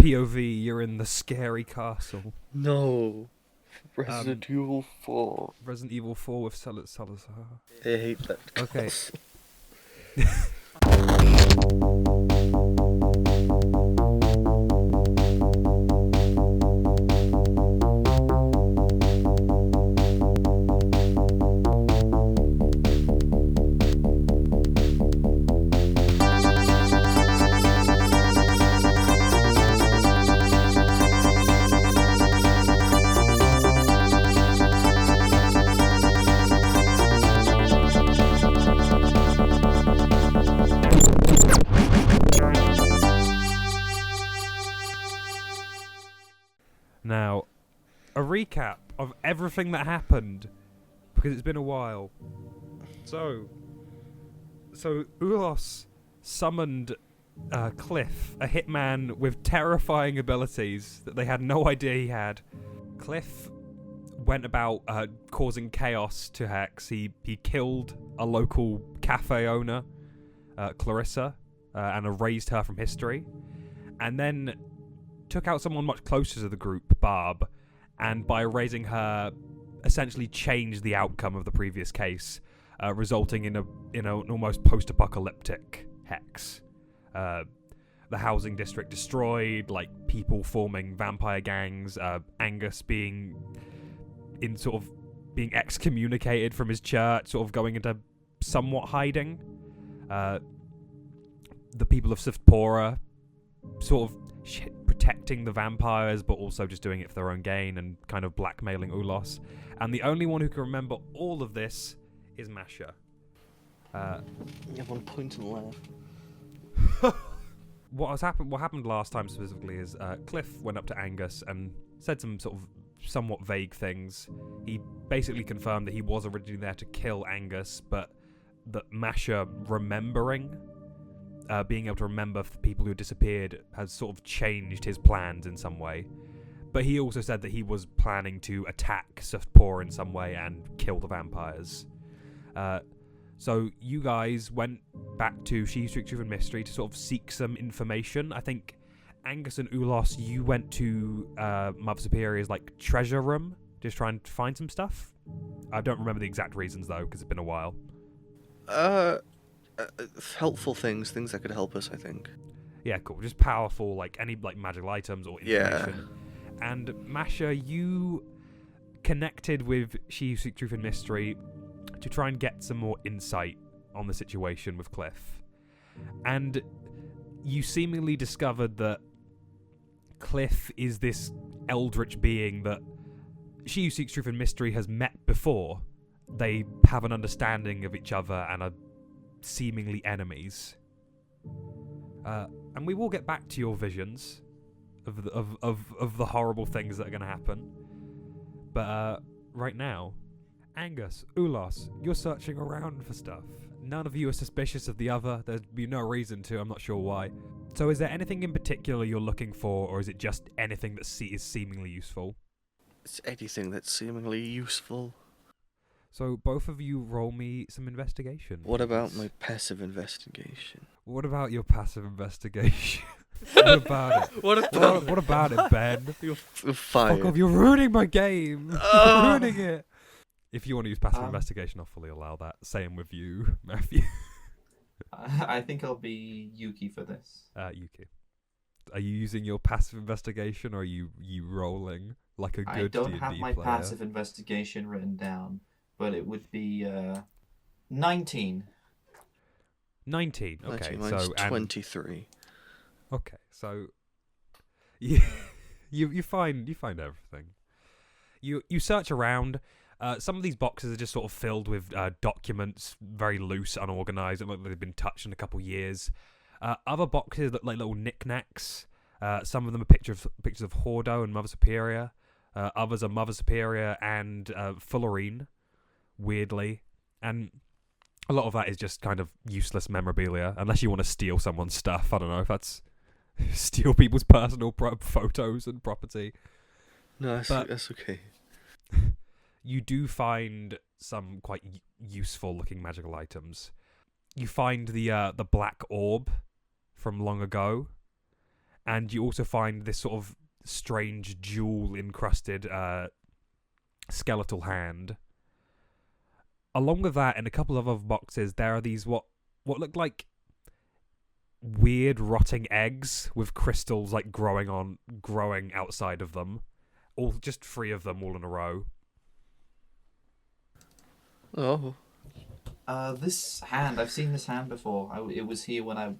POV, you're in the scary castle. No. Resident Evil 4. Resident Evil 4 with Salazar. I hate that Okay. castle. Now, a recap of everything that happened, because it's been a while. So Ulos summoned Cliff, a hitman with terrifying abilities that they had no idea he had. Cliff went about causing chaos to Hex. He killed a local cafe owner, Clarissa, and erased her from history. And then took out someone much closer to the group, Barb, and by erasing her, essentially changed the outcome of the previous case, resulting in an almost post-apocalyptic Hex. The housing district destroyed, like people forming vampire gangs, Angus being excommunicated from his church, sort of going into somewhat hiding. The people of Siftpora sort of protecting the vampires, but also just doing it for their own gain and kind of blackmailing Ulos. And the only one who can remember all of this is Masha. You have 1 point and left. What happened last time specifically is Cliff went up to Angus and said some sort of somewhat vague things. He basically confirmed that he was originally there to kill Angus, but that Masha being able to remember the people who disappeared has sort of changed his plans in some way. But he also said that he was planning to attack Siftpora in some way and kill the vampires. So you guys went back to She Street Truth and Mystery to sort of seek some information. I think Angus and Ulos, you went to Mother Superior's treasure room, just trying to find some stuff. I don't remember the exact reasons though, because it's been a while. Helpful things that could help us, I think. Yeah, cool. Just powerful, any magical items or information. Yeah. And Masha, you connected with She Seek Truth and Mystery to try and get some more insight on the situation with Cliff. And you seemingly discovered that Cliff is this eldritch being that She Who Seeks Truth and Mystery has met before. They have an understanding of each other and are seemingly enemies. And we will get back to your visions of the horrible things that are going to happen. But right now, Angus, Ulos, you're searching around for stuff. None of you are suspicious of the other. There'd be no reason to. I'm not sure why. So is there anything in particular you're looking for, or is it just anything that is seemingly useful? It's anything that's seemingly useful. So both of you roll me some investigation. What about my passive investigation? What about your passive investigation? What about it? What about it, Ben? You're fired. Fuck off, you're ruining my game. You're ruining it. If you want to use passive investigation, I'll fully allow that. Same with you, Matthew. I think I'll be Yuki for this. Yuki. Are you using your passive investigation, or are you rolling like a good D&D player? I don't have my passive investigation written down, but it would be 19. 19. Okay, mine's 23. Okay, so you find everything. You search around. Some of these boxes are just sort of filled with documents, very loose, unorganized. It look like they've been touched in a couple years. Other boxes look like little knickknacks. Some of them are pictures of Hordo and Mother Superior. Others are Mother Superior and Fullerine, weirdly. And a lot of that is just kind of useless memorabilia, unless you want to steal someone's stuff. I don't know if that's steal people's personal photos and property. No, that's okay. You do find some quite useful-looking magical items. You find the black orb from long ago, and you also find this sort of strange jewel-encrusted skeletal hand. Along with that, in a couple of other boxes, there are these what look like weird rotting eggs with crystals like growing outside of them. All just 3 of them all in a row. Oh. This hand, I've seen this hand before. It was here when I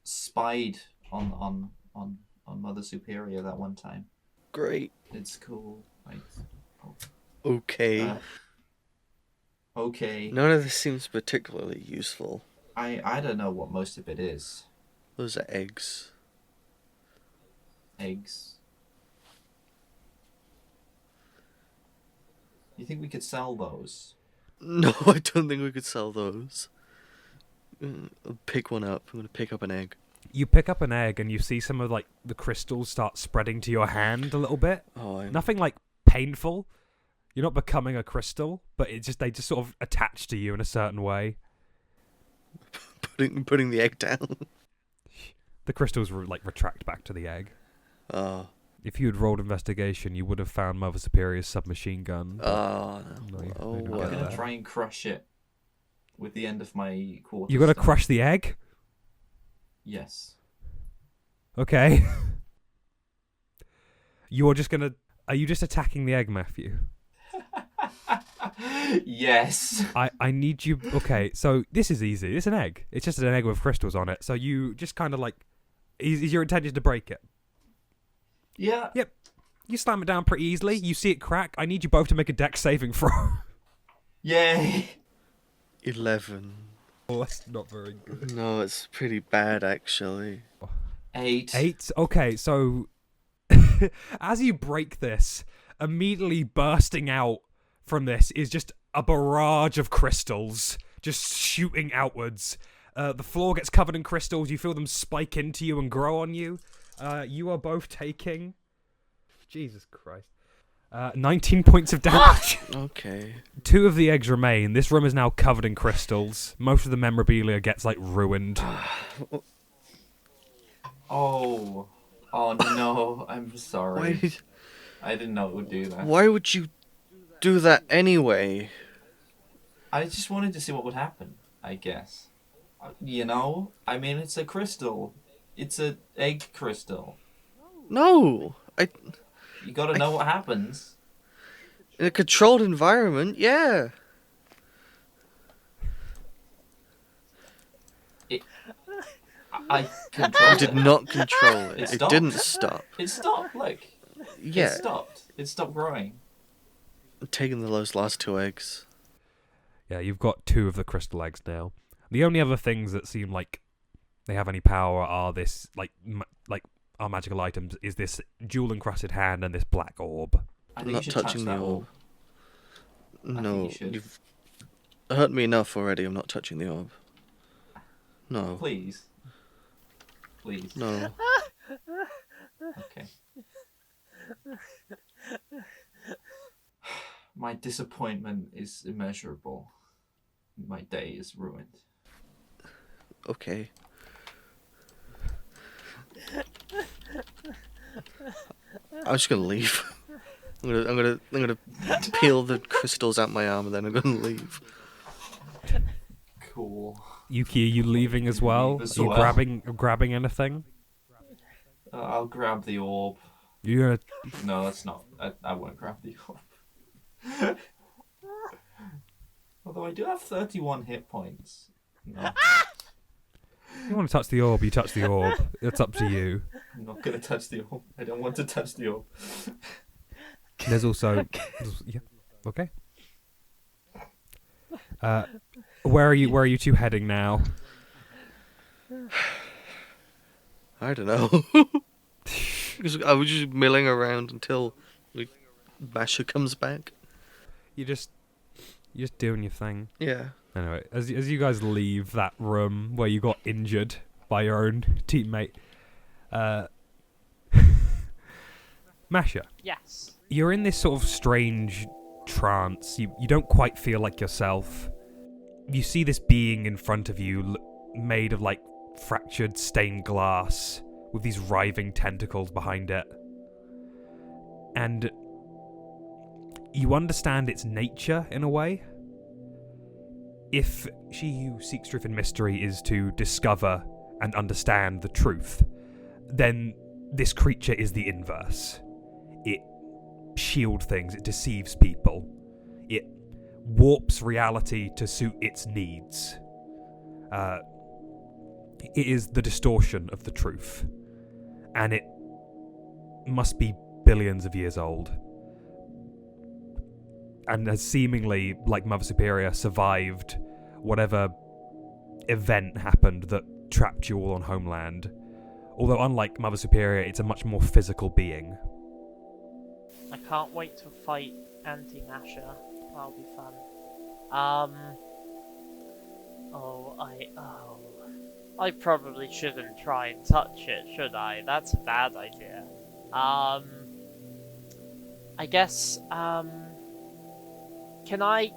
spied on Mother Superior that one time. Great. It's cool. Okay. Okay. None of this seems particularly useful. I don't know what most of it is. Those are eggs. Eggs. You think we could sell those? No, I don't think we could sell those. I'll pick one up. I'm going to pick up an egg. You pick up an egg and you see some of like the crystals start spreading to your hand a little bit. Nothing like painful. You're not becoming a crystal, but they just sort of attach to you in a certain way. Putting the egg down. The crystals retract back to the egg. Oh. If you had rolled investigation, you would have found Mother Superior's submachine gun. Oh, no. I'm going to try and crush it with the end of my quarter. You're going to crush the egg? Yes. Okay. You're just going to... Are you just attacking the egg, Matthew? Yes. I need you... Okay, so this is easy. It's an egg. It's just an egg with crystals on it. So you just kind of like... Is your intention to break it? Yeah. Yep. You slam it down pretty easily. You see it crack. I need you both to make a dex saving throw. Yay. 11. Oh, that's not very good. No, it's pretty bad, actually. 8. 8? Okay, so... as you break this, immediately bursting out from this is just a barrage of crystals just shooting outwards. The floor gets covered in crystals. You feel them spike into you and grow on you. You are both taking... Jesus Christ. 19 points of damage. Okay. 2 of the eggs remain. This room is now covered in crystals. Most of the memorabilia gets, ruined. Oh no, I'm sorry. I didn't know it would do that. Why would you do that anyway? I just wanted to see what would happen, I guess. You know? I mean, it's a crystal. It's an egg crystal. No! You gotta know what happens. In a controlled environment, yeah. I controlled You did not control it. It It stopped. didn't stop. It stopped, look. Yeah. It stopped. It stopped growing. I'm taking those last 2 eggs. Yeah, you've got 2 of the crystal eggs now. The only other things that seem like they have any power are this, our magical items, is this jewel-encrusted hand and this black orb. I I'm think not you should touching touch the that orb. No, you should. you've hurt me enough already. I'm not touching the orb. No. Please. Please. No. Okay. My disappointment is immeasurable. My day is ruined. Okay. I'm just gonna leave. I'm gonna peel the crystals out my arm and then I'm gonna leave. Cool. Yuki, are you leaving as well? As Are you well. grabbing anything? I'll grab the orb. You're gonna... No, that's not. I won't grab the orb. Although I do have 31 hit points. No, You want to touch the orb, you touch the orb. It's up to you. I'm not gonna touch the orb. I don't want to touch the orb. There's also... Yeah, okay. Where are you 2 heading now? I don't know. Because I was just milling around until Masha comes back. You're just doing your thing. Yeah. Anyway, as you guys leave that room where you got injured by your own teammate, Masha. Yes. You're in this sort of strange trance. You don't quite feel like yourself. You see this being in front of you made of fractured stained glass with these writhing tentacles behind it. And you understand its nature in a way. If she who seeks truth and mystery is to discover and understand the truth, then this creature is the inverse. It shields things, it deceives people, it warps reality to suit its needs. It is the distortion of the truth, and it must be billions of years old, and has seemingly, like Mother Superior, survived whatever event happened that trapped you all on Homeland. Although unlike Mother Superior, it's a much more physical being. I can't wait to fight Anti-Masha. That'll be fun. I probably shouldn't try and touch it, should I? That's a bad idea. I guess, can I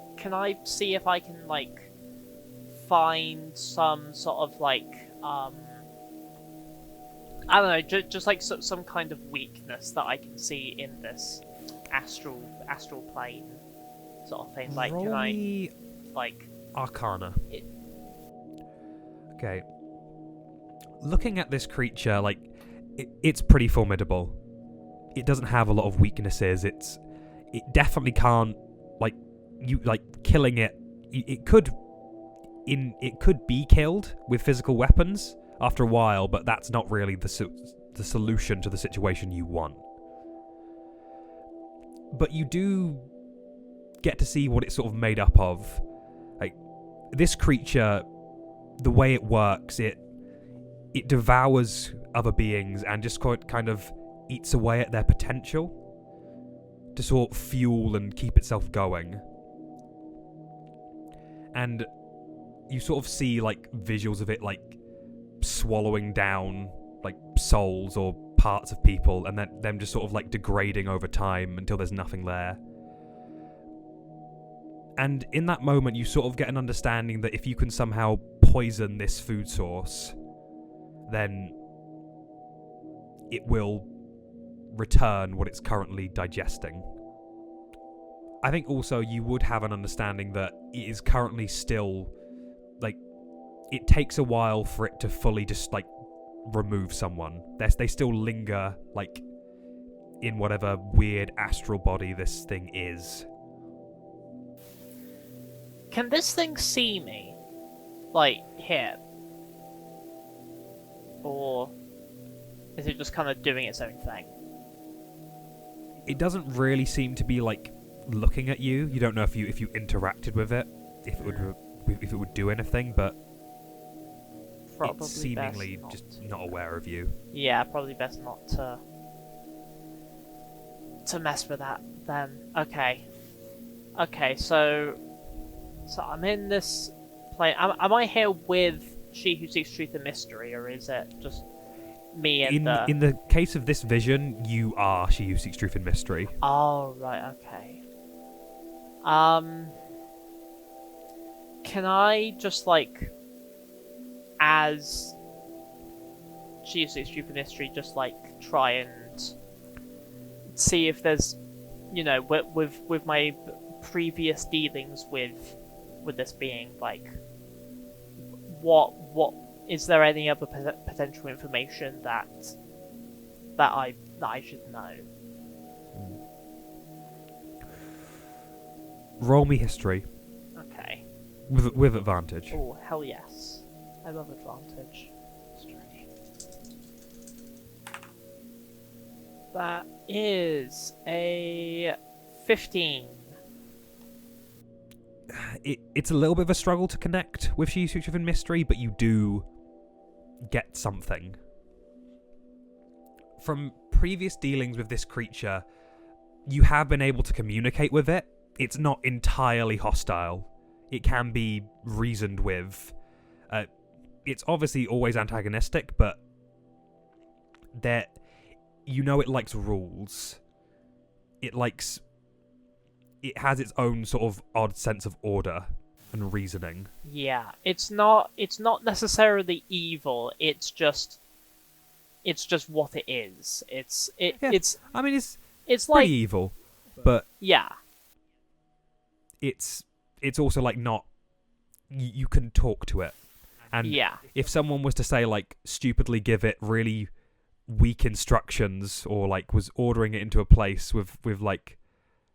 see if I can, like, find some sort of, like, I don't know, just like some kind of weakness that I can see in this astral plane sort of thing. Like, Roll can I, me like, Arcana. Okay. Looking at this creature, like, it's pretty formidable. It doesn't have a lot of weaknesses. It definitely can't, like, killing it. It could be killed with physical weapons after a while, but that's not really the solution to the situation you want. But you do get to see what it's sort of made up of. Like, this creature, the way it works, it devours other beings and just kind of eats away at their potential to sort of fuel and keep itself going. And you sort of see, like, visuals of it, like, swallowing down, like, souls or parts of people, and then them just sort of, like, degrading over time until there's nothing there. And in that moment, you sort of get an understanding that if you can somehow poison this food source, then it will return what it's currently digesting. I think also you would have an understanding that it is currently still, like, it takes a while for it to fully just, like, remove someone. They still linger, like, in whatever weird astral body this thing is. can this thing see me? Like, here? Or is it just kind of doing its own thing? It doesn't really seem to be, like, looking at you. You don't know if you interacted with it, if it would do anything, but Probably it's seemingly best just not aware of you. Yeah, probably best not to mess with that then. Okay, so I'm in this plane. Am I here with She Who Seeks Truth and Mystery, or is it just me and in the case of this vision, you are She Who Seeks Truth and Mystery. Oh, right, okay. Can I just, like, as She Who Seeks Truth and Mystery, just, like, try and see if there's, you know, with my previous dealings with this being, like, what is there any other potential information that I should know? Roll me history Okay. with advantage. Oh, hell yes. I love advantage. History. That is a 15. It's a little bit of a struggle to connect with She Who Seeks Truth and Mystery, but you do get something. From previous dealings with this creature, you have been able to communicate with it. It's not entirely hostile. It can be reasoned with. It's obviously always antagonistic, but you know it likes rules. It has its own sort of odd sense of order and reasoning. Yeah, it's not necessarily evil. It's just it's just what it is. Yeah. I mean, it's it's pretty like evil, but yeah. it's also like not. You can talk to it, and Yeah. if someone was to say like stupidly give it really weak instructions, or like was ordering it into a place with like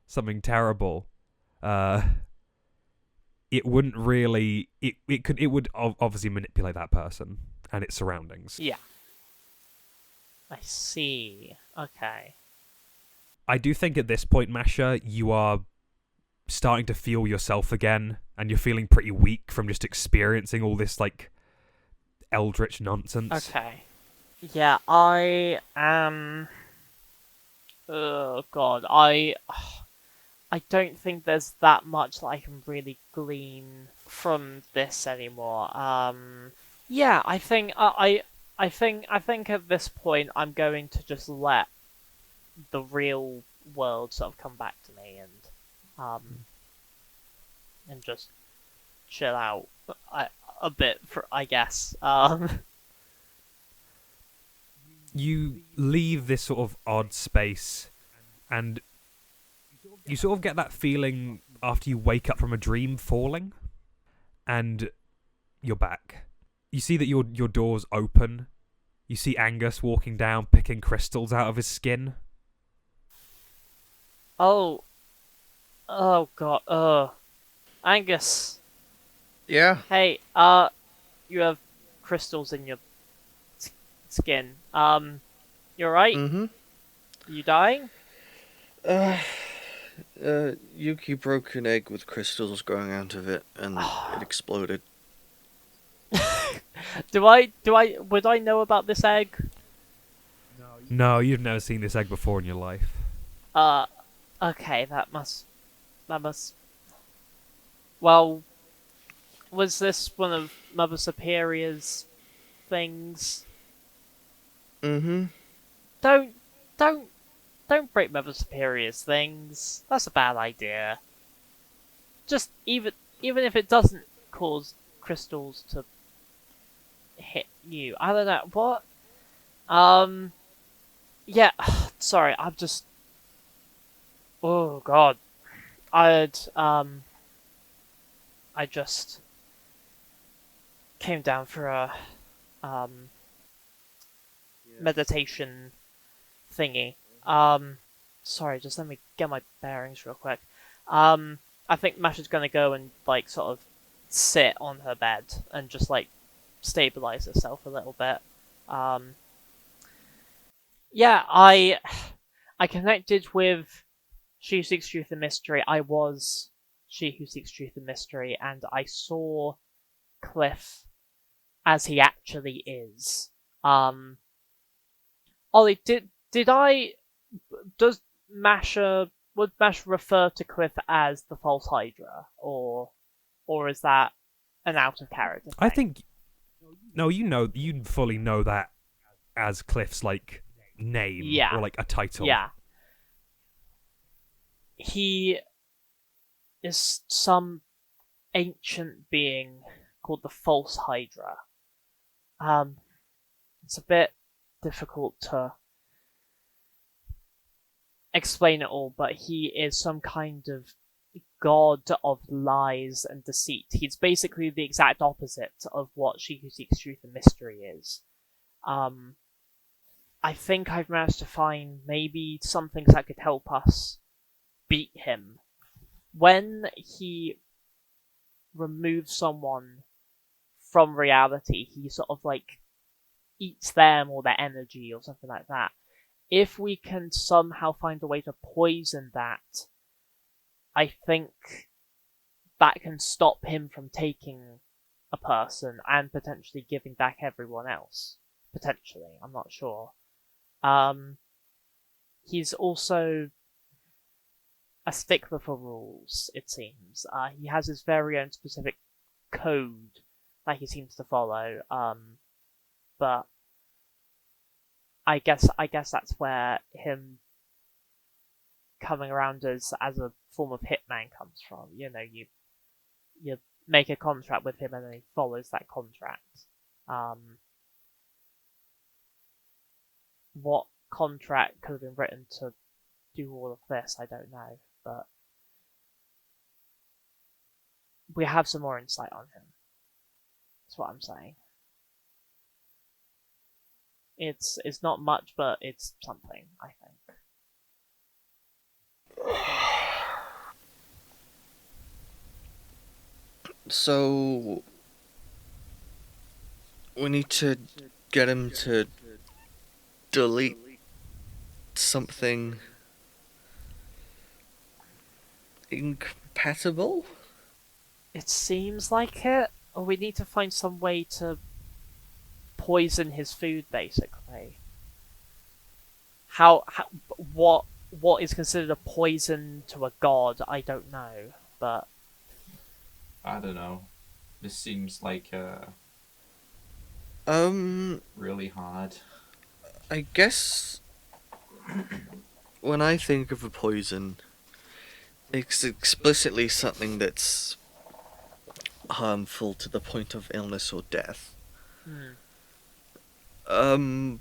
something terrible, it wouldn't really. It would obviously manipulate that person and its surroundings. Yeah. I see. Okay. I do think at this point, Masha, you are starting to feel yourself again, and you're feeling pretty weak from just experiencing all this like eldritch nonsense. Okay. Yeah, I am. Oh god, I don't think there's that much that I can really glean from this anymore. Yeah, I think I think at this point I'm going to just let the real world sort of come back to me and just chill out a bit for I guess. You leave this sort of odd space, and you sort of get that feeling after you wake up from a dream falling, and you're back. You see that your door's open. You see Angus walking down, picking crystals out of his skin. Oh god, Angus, Yeah. hey, you have crystals in your skin. You alright? Mm-hmm. You dying? Yuki broke an egg with crystals growing out of it, and it exploded. Would I know about this egg? No, you've never seen this egg before in your life. Okay, that must... Well, was this one of Mother Superior's things? Mm-hmm. Don't break Mother Superior's things. That's a bad idea. Just even if it doesn't cause crystals to hit you. I don't know. What? Yeah, sorry, I'm just... Oh, God. I just came down for a, meditation thingy. Sorry, just let me get my bearings real quick. I think Masha's gonna go and, like, sort of sit on her bed and just, like, stabilize herself a little bit. Yeah, I connected with She Who Seeks Truth and Mystery. I was She Who Seeks Truth and Mystery, and I saw Cliff as he actually is. Ollie, would Masha refer to Cliff as the False Hydra, or is that an out of character thing? I think... No, you fully know that as Cliff's, like, name, Yeah. or, like, a title. Yeah. He is some ancient being called the False Hydra. It's a bit difficult to explain it all, but he is some kind of god of lies and deceit. He's basically the exact opposite of what She Who Seeks Truth and Mystery is. I think I've managed to find maybe some things that could help us beat him. When he removes someone from reality, he sort of like eats them or their energy or something like that. If we can somehow find a way to poison that, I think that can stop him from taking a person and potentially giving back everyone else. Potentially, I'm not sure. He's also a stickler for rules, it seems. He has his very own specific code that he seems to follow. But I guess that's where him coming around as a form of hitman comes from. You know, you make a contract with him and then he follows that contract. what contract could have been written to do all of this, I don't know, but we have some more insight on him. That's what I'm saying. It's not much, but it's something, I think. So we need to get him to delete something incompatible? It seems like it, or we need to find some way to poison his food, basically. What is considered a poison to a god, I don't know, but I don't know. This seems like really hard. I guess when I think of a poison, it's explicitly something that's harmful to the point of illness or death. But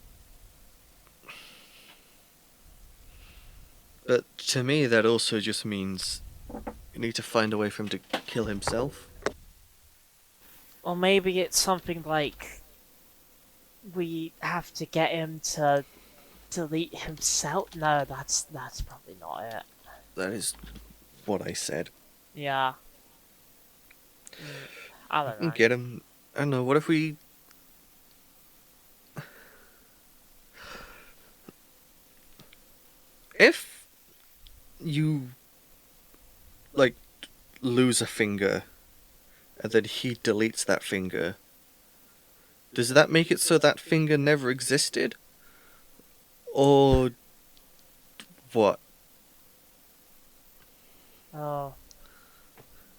to me, that also just means you need to find a way for him to kill himself. or maybe it's something like we have to get him to delete himself. No, that's probably not it. That is what I said. Yeah. I don't know. Get him. I don't know. What if we? If you like lose a finger, and then he deletes that finger, does that make it so that finger never existed? Or what? Oh,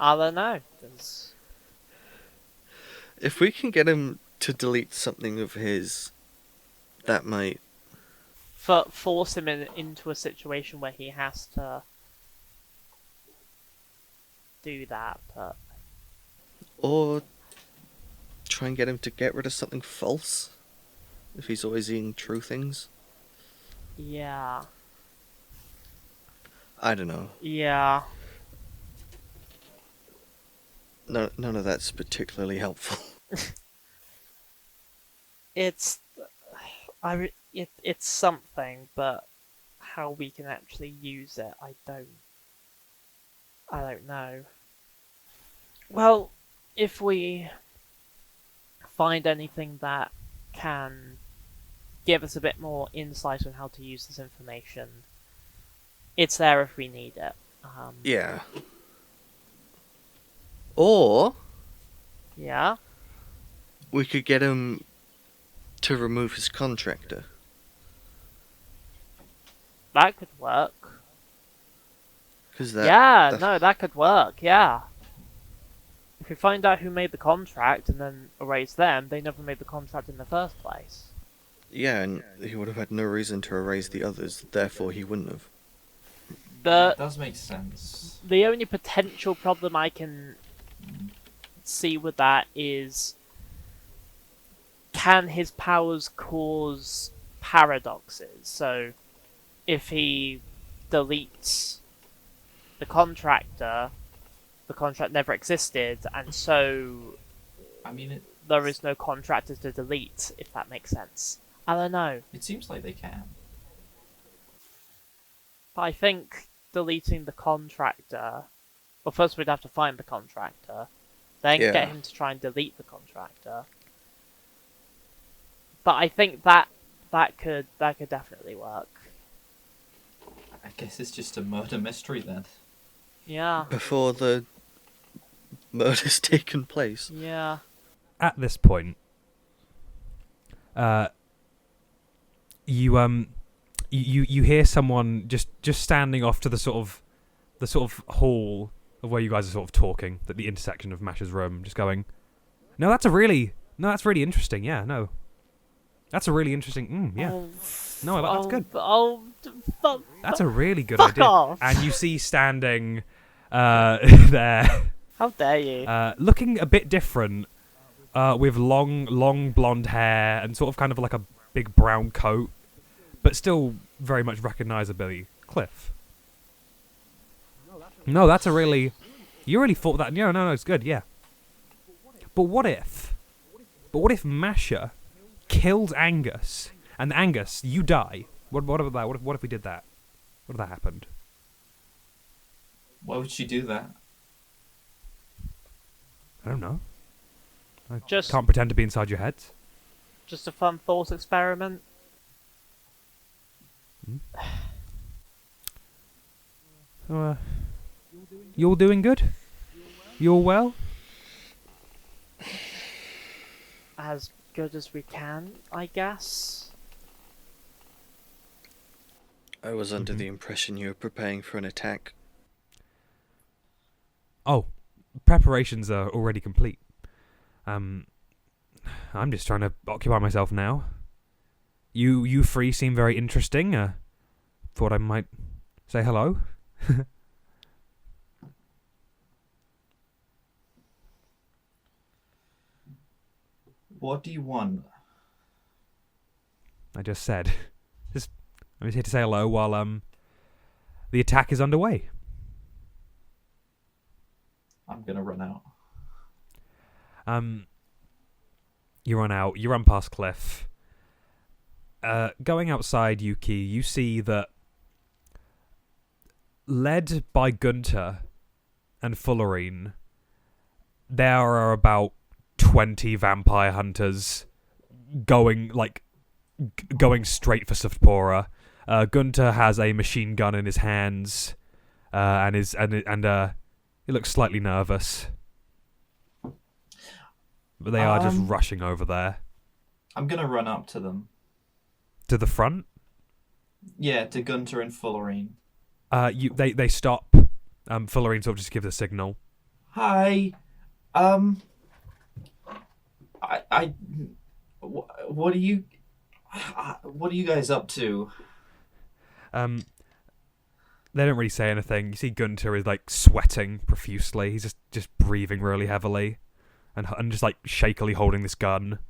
I don't know. If we can get him to delete something of his, that might force him into a situation where he has to do that, but or try and get him to get rid of something false. If he's always eating true things. yeah. I don't know. Yeah. No, none of that's particularly helpful. It's something, but how we can actually use it, I don't know. Well, if we find anything that can give us a bit more insight on how to use this information, it's there if we need it. Yeah. Or Yeah. we could get him to remove his contractor. That could work. Cause that could work, yeah. If we find out who made the contract and then erase them, they never made the contract in the first place. Yeah, and he would have had no reason to erase the others, therefore he wouldn't have. That does make sense. The only potential problem I can see with that is, can his powers cause paradoxes? So, if he deletes the contract never existed, and so I mean, there is no contractor to delete, if that makes sense. I don't know. it seems like they can. But I think deleting the contractor... Well, first we'd have to find the contractor, then get him to try and delete the contractor. But I think that could definitely work. I guess it's just a murder mystery then. Yeah. Before the murder's taken place. Yeah. At this point, you hear someone just standing off to the sort of hall of where you guys are sort of talking, at the intersection of Masha's room, just going, that's really interesting. Yeah, no, that's a really interesting. Yeah, that's good. That's a really good idea. Off. And you see standing there. How dare you? Looking a bit different, with long blonde hair and sort of kind of like a big brown coat. but still very much recognizably Cliff. No, that's a really... You really thought that... No, it's good, yeah. But what if Masha killed Angus, and Angus, you die? What about that? What if we did that? What if that happened? Why would she do that? I don't know. I Just- can't pretend to be inside your heads. Just a fun thought experiment. So, you all doing good? You all well? As good as we can, I guess. I was under the impression you were preparing for an attack. Oh, preparations are already complete. I'm just trying to occupy myself now. You three seem very interesting. Thought I might say hello. What do you want? I just said. I'm just here to say hello while the attack is underway. I'm gonna run out. You run out. You run past Cliff. Going outside, Yuki, you see that, led by Gunter and Fullerene, there are about 20 vampire hunters going straight for Sophpora. Gunter has a machine gun in his hands, and he looks slightly nervous. But they are just rushing over there. I'm gonna run up to them. To the front? Yeah, to Gunter and Fullerene. They stop. Fullerene sort of just gives a signal. Hi. What are you guys up to? They don't really say anything. You see Gunter is like sweating profusely. He's just breathing really heavily, and just like shakily holding this gun.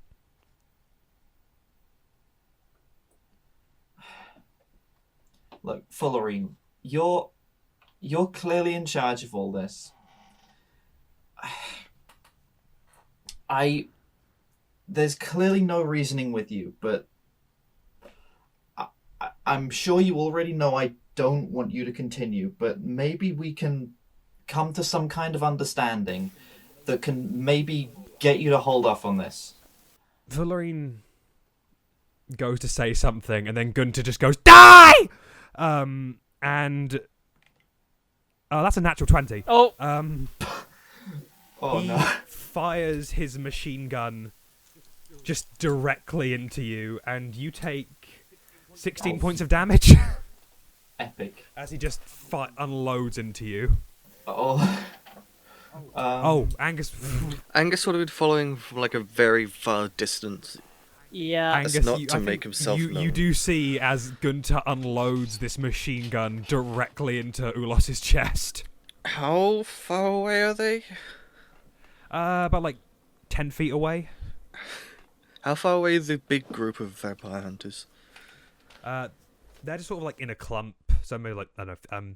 Look, Fullerene, you're clearly in charge of all this. There's clearly no reasoning with you, but I'm sure you already know I don't want you to continue, but maybe we can come to some kind of understanding that can maybe get you to hold off on this. Fullerene goes to say something, and then Gunter just goes, "Die!" And that's a natural 20. Oh, Oh he no. fires his machine gun just directly into you, and you take 16 points of damage Epic. as he just unloads into you. Angus. Angus sort of been following from like a very far distance. yeah. Angus, not I to think make himself you known. do see as Gunter unloads this machine gun directly into Ulos' chest. How far away are they? About like 10 feet away. How far away is the big group of vampire hunters? They're just sort of like in a clump, so maybe like, I don't know,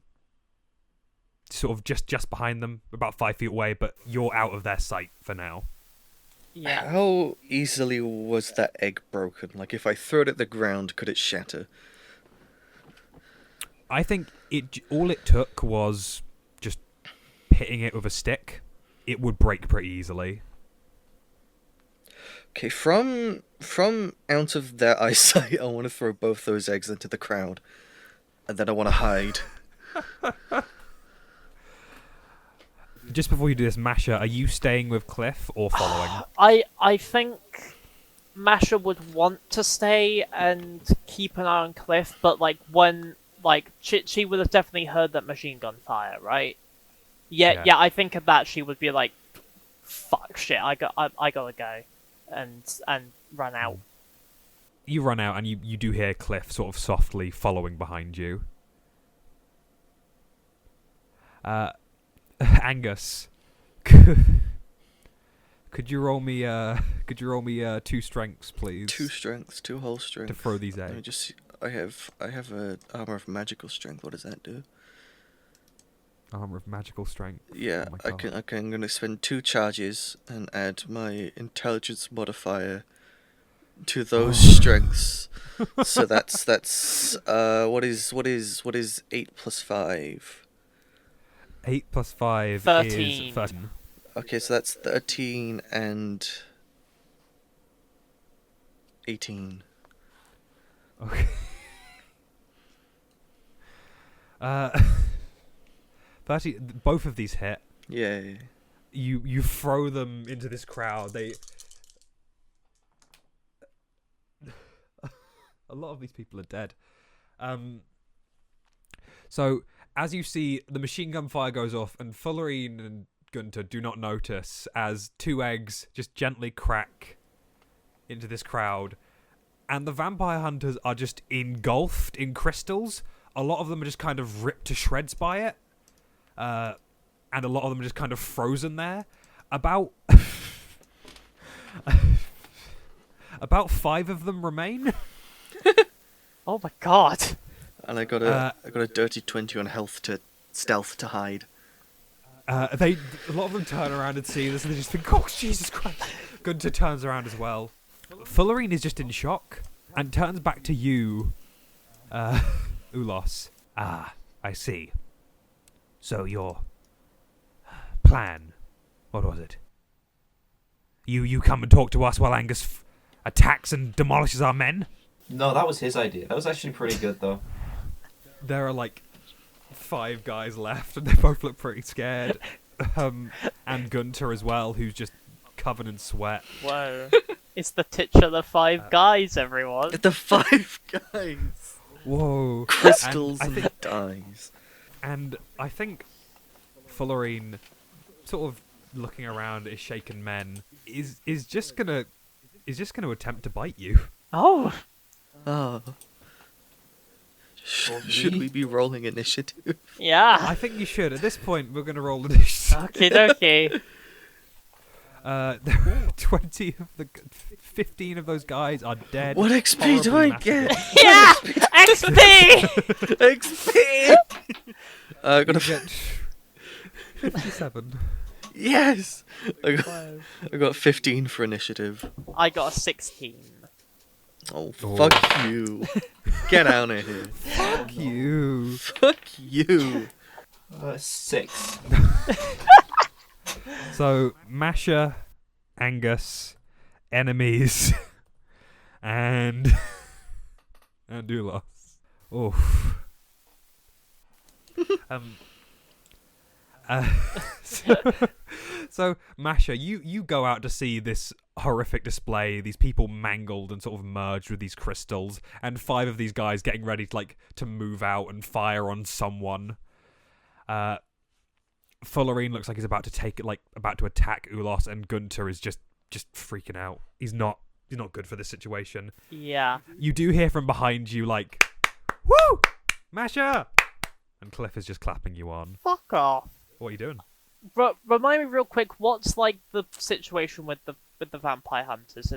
sort of just behind them, about 5 feet away, but you're out of their sight for now. Yeah. How easily was that egg broken? Like, if I throw it at the ground, could it shatter? I think all it took was just hitting it with a stick. It would break pretty easily. Okay, from out of their eyesight, I want to throw both those eggs into the crowd. And then I want to hide. Just before you do this, Masha, are you staying with Cliff or following? I think Masha would want to stay and keep an eye on Cliff, but like when she would have definitely heard that machine gun fire, right? Yeah. I think at that she would be like, "Fuck shit, I gotta go," and run out. You run out and you do hear Cliff sort of softly following behind you. Angus, could you roll me 2 strengths, please? 2 strengths, 2 whole strength. to throw these Let me eggs. just see. I have a armor of magical strength. What does that do? Armor of magical strength. Yeah, Oh my I God. can. I'm gonna spend 2 charges and add my intelligence modifier to those strengths. So that's what is 8 plus 5? 8 plus 5 13. is 13. Okay, so that's 13 and 18. Okay. 30. Both of these hit. Yay. You throw them into this crowd. They. A lot of these people are dead. So as you see, the machine gun fire goes off, and Fullerene and Gunter do not notice as 2 eggs just gently crack into this crowd, and the vampire hunters are just engulfed in crystals. A lot of them are just kind of ripped to shreds by it, and a lot of them are just kind of frozen there. About 5 of them remain. Oh my god. And I got a dirty 20 on stealth to hide. A lot of them turn around and see this, and they just think, "Oh, Jesus Christ!" Gunter turns around as well. Fullerene is just in shock and turns back to you, Ulos. Ah, I see. So your plan, what was it? You come and talk to us while Angus attacks and demolishes our men? No, that was his idea. That was actually pretty good, though. There are like 5 guys left, and they both look pretty scared. And Gunter as well, who's just covered in sweat. Whoa. It's the titular 5 guys, everyone. The 5 guys. Whoa. Crystals And I and dies. And I think Fullerene, sort of looking around at his shaken men, is just gonna attempt to bite you. Oh. Oh. Should we be rolling initiative? Yeah. I think you should. At this point, we're gonna roll initiative. Okie dokie. 15 of those guys are dead. What XP do I horribly get? massacred. Yeah! XP! XP! I got You a get 57. yes. I got 15 for initiative. I got a 16. Oh, Oh. fuck you! Get out of here! Fuck you. Fuck you! 6. So, Masha, Angus, enemies, and Ulos. Oof. So, Masha, you go out to see this horrific display, these people mangled and sort of merged with these crystals, and 5 of these guys getting ready to move out and fire on someone. Fullerene looks like he's about to attack Ulos, and Gunter is just freaking out. He's not good for this situation. Yeah. You do hear from behind you, like, "Woo! Masha!" And Cliff is just clapping you on. Fuck off. What are you doing? Remind me real quick, what's like the situation with the vampire hunters?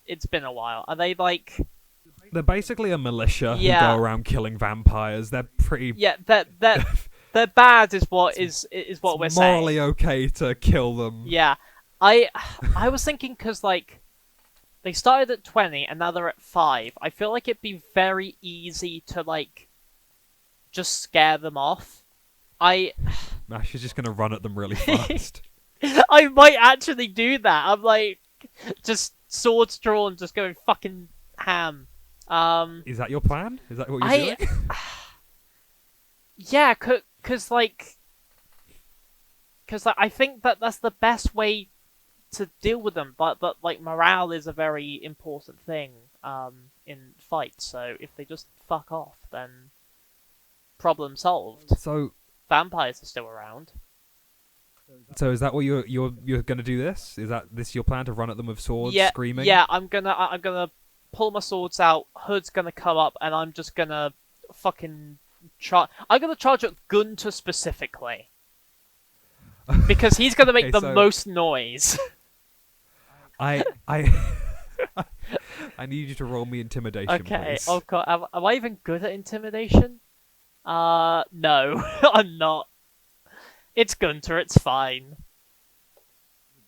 It's been a while. Are they like? They're basically a militia who Yeah. go around killing vampires. They're pretty Yeah, they're bad is what we're saying. morally okay to kill them. Yeah, I was thinking because like they started at 20 and now they're at 5. I feel like it'd be very easy to like just scare them off. Masha's just gonna run at them really fast. I might actually do that. I'm like just swords drawn, just going fucking ham. Is that your plan? Is that what you're doing? Yeah, cause I think that's the best way to deal with them. But like morale is a very important thing in fights. So if they just fuck off, then problem solved. So Vampires are still around. is that what you're gonna do? This is this your plan to run at them with swords, Yeah, screaming? yeah. I'm gonna pull my swords out. Hood's gonna come up, and I'm just gonna fucking I'm gonna charge at Gunter specifically because he's gonna make Okay, the so- most noise. I I need you to roll me intimidation, Okay. please. Oh god, am I even good at intimidation? No, I'm not. It's Gunter. It's fine.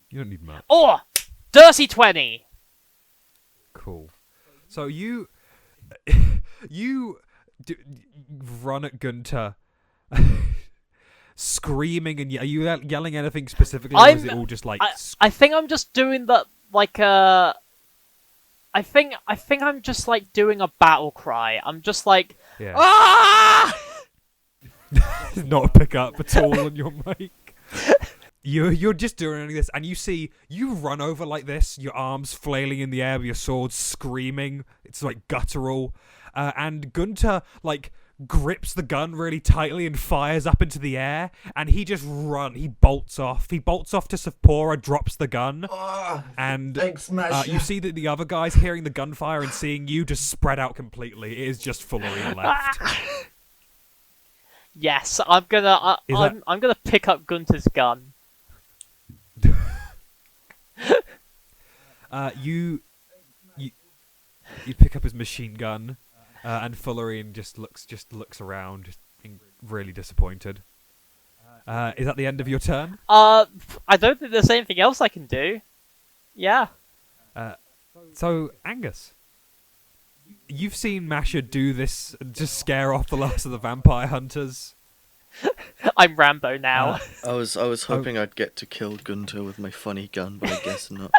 You don't need much. Oh, dirty 20. Cool. So you run at Gunter, screaming, and are you yelling anything specifically, or is it all just like? I think I'm just doing that like I think I'm just like doing a battle cry. I'm just like Yeah. ah! Not a pickup at all on your mic. You're just doing this, and you run over like this, your arms flailing in the air with your sword, screaming. It's like guttural, and Gunter like grips the gun really tightly and fires up into the air, and he bolts off to Sapporo, drops the gun, and Thanks, Masha. you see that the other guys hearing the gunfire and seeing you just spread out completely. It is just Fullerene left. Yes, I'm gonna I'm gonna pick up Gunter's gun. You pick up his machine gun, and Fullerene just looks around, really disappointed. Is that the end of your turn? I don't think there's anything else I can do. Yeah. So Angus, you've seen Masha do this, just scare off the last of the vampire hunters. I'm Rambo now. I was hoping I'd get to kill Gunter with my funny gun, but I guess not.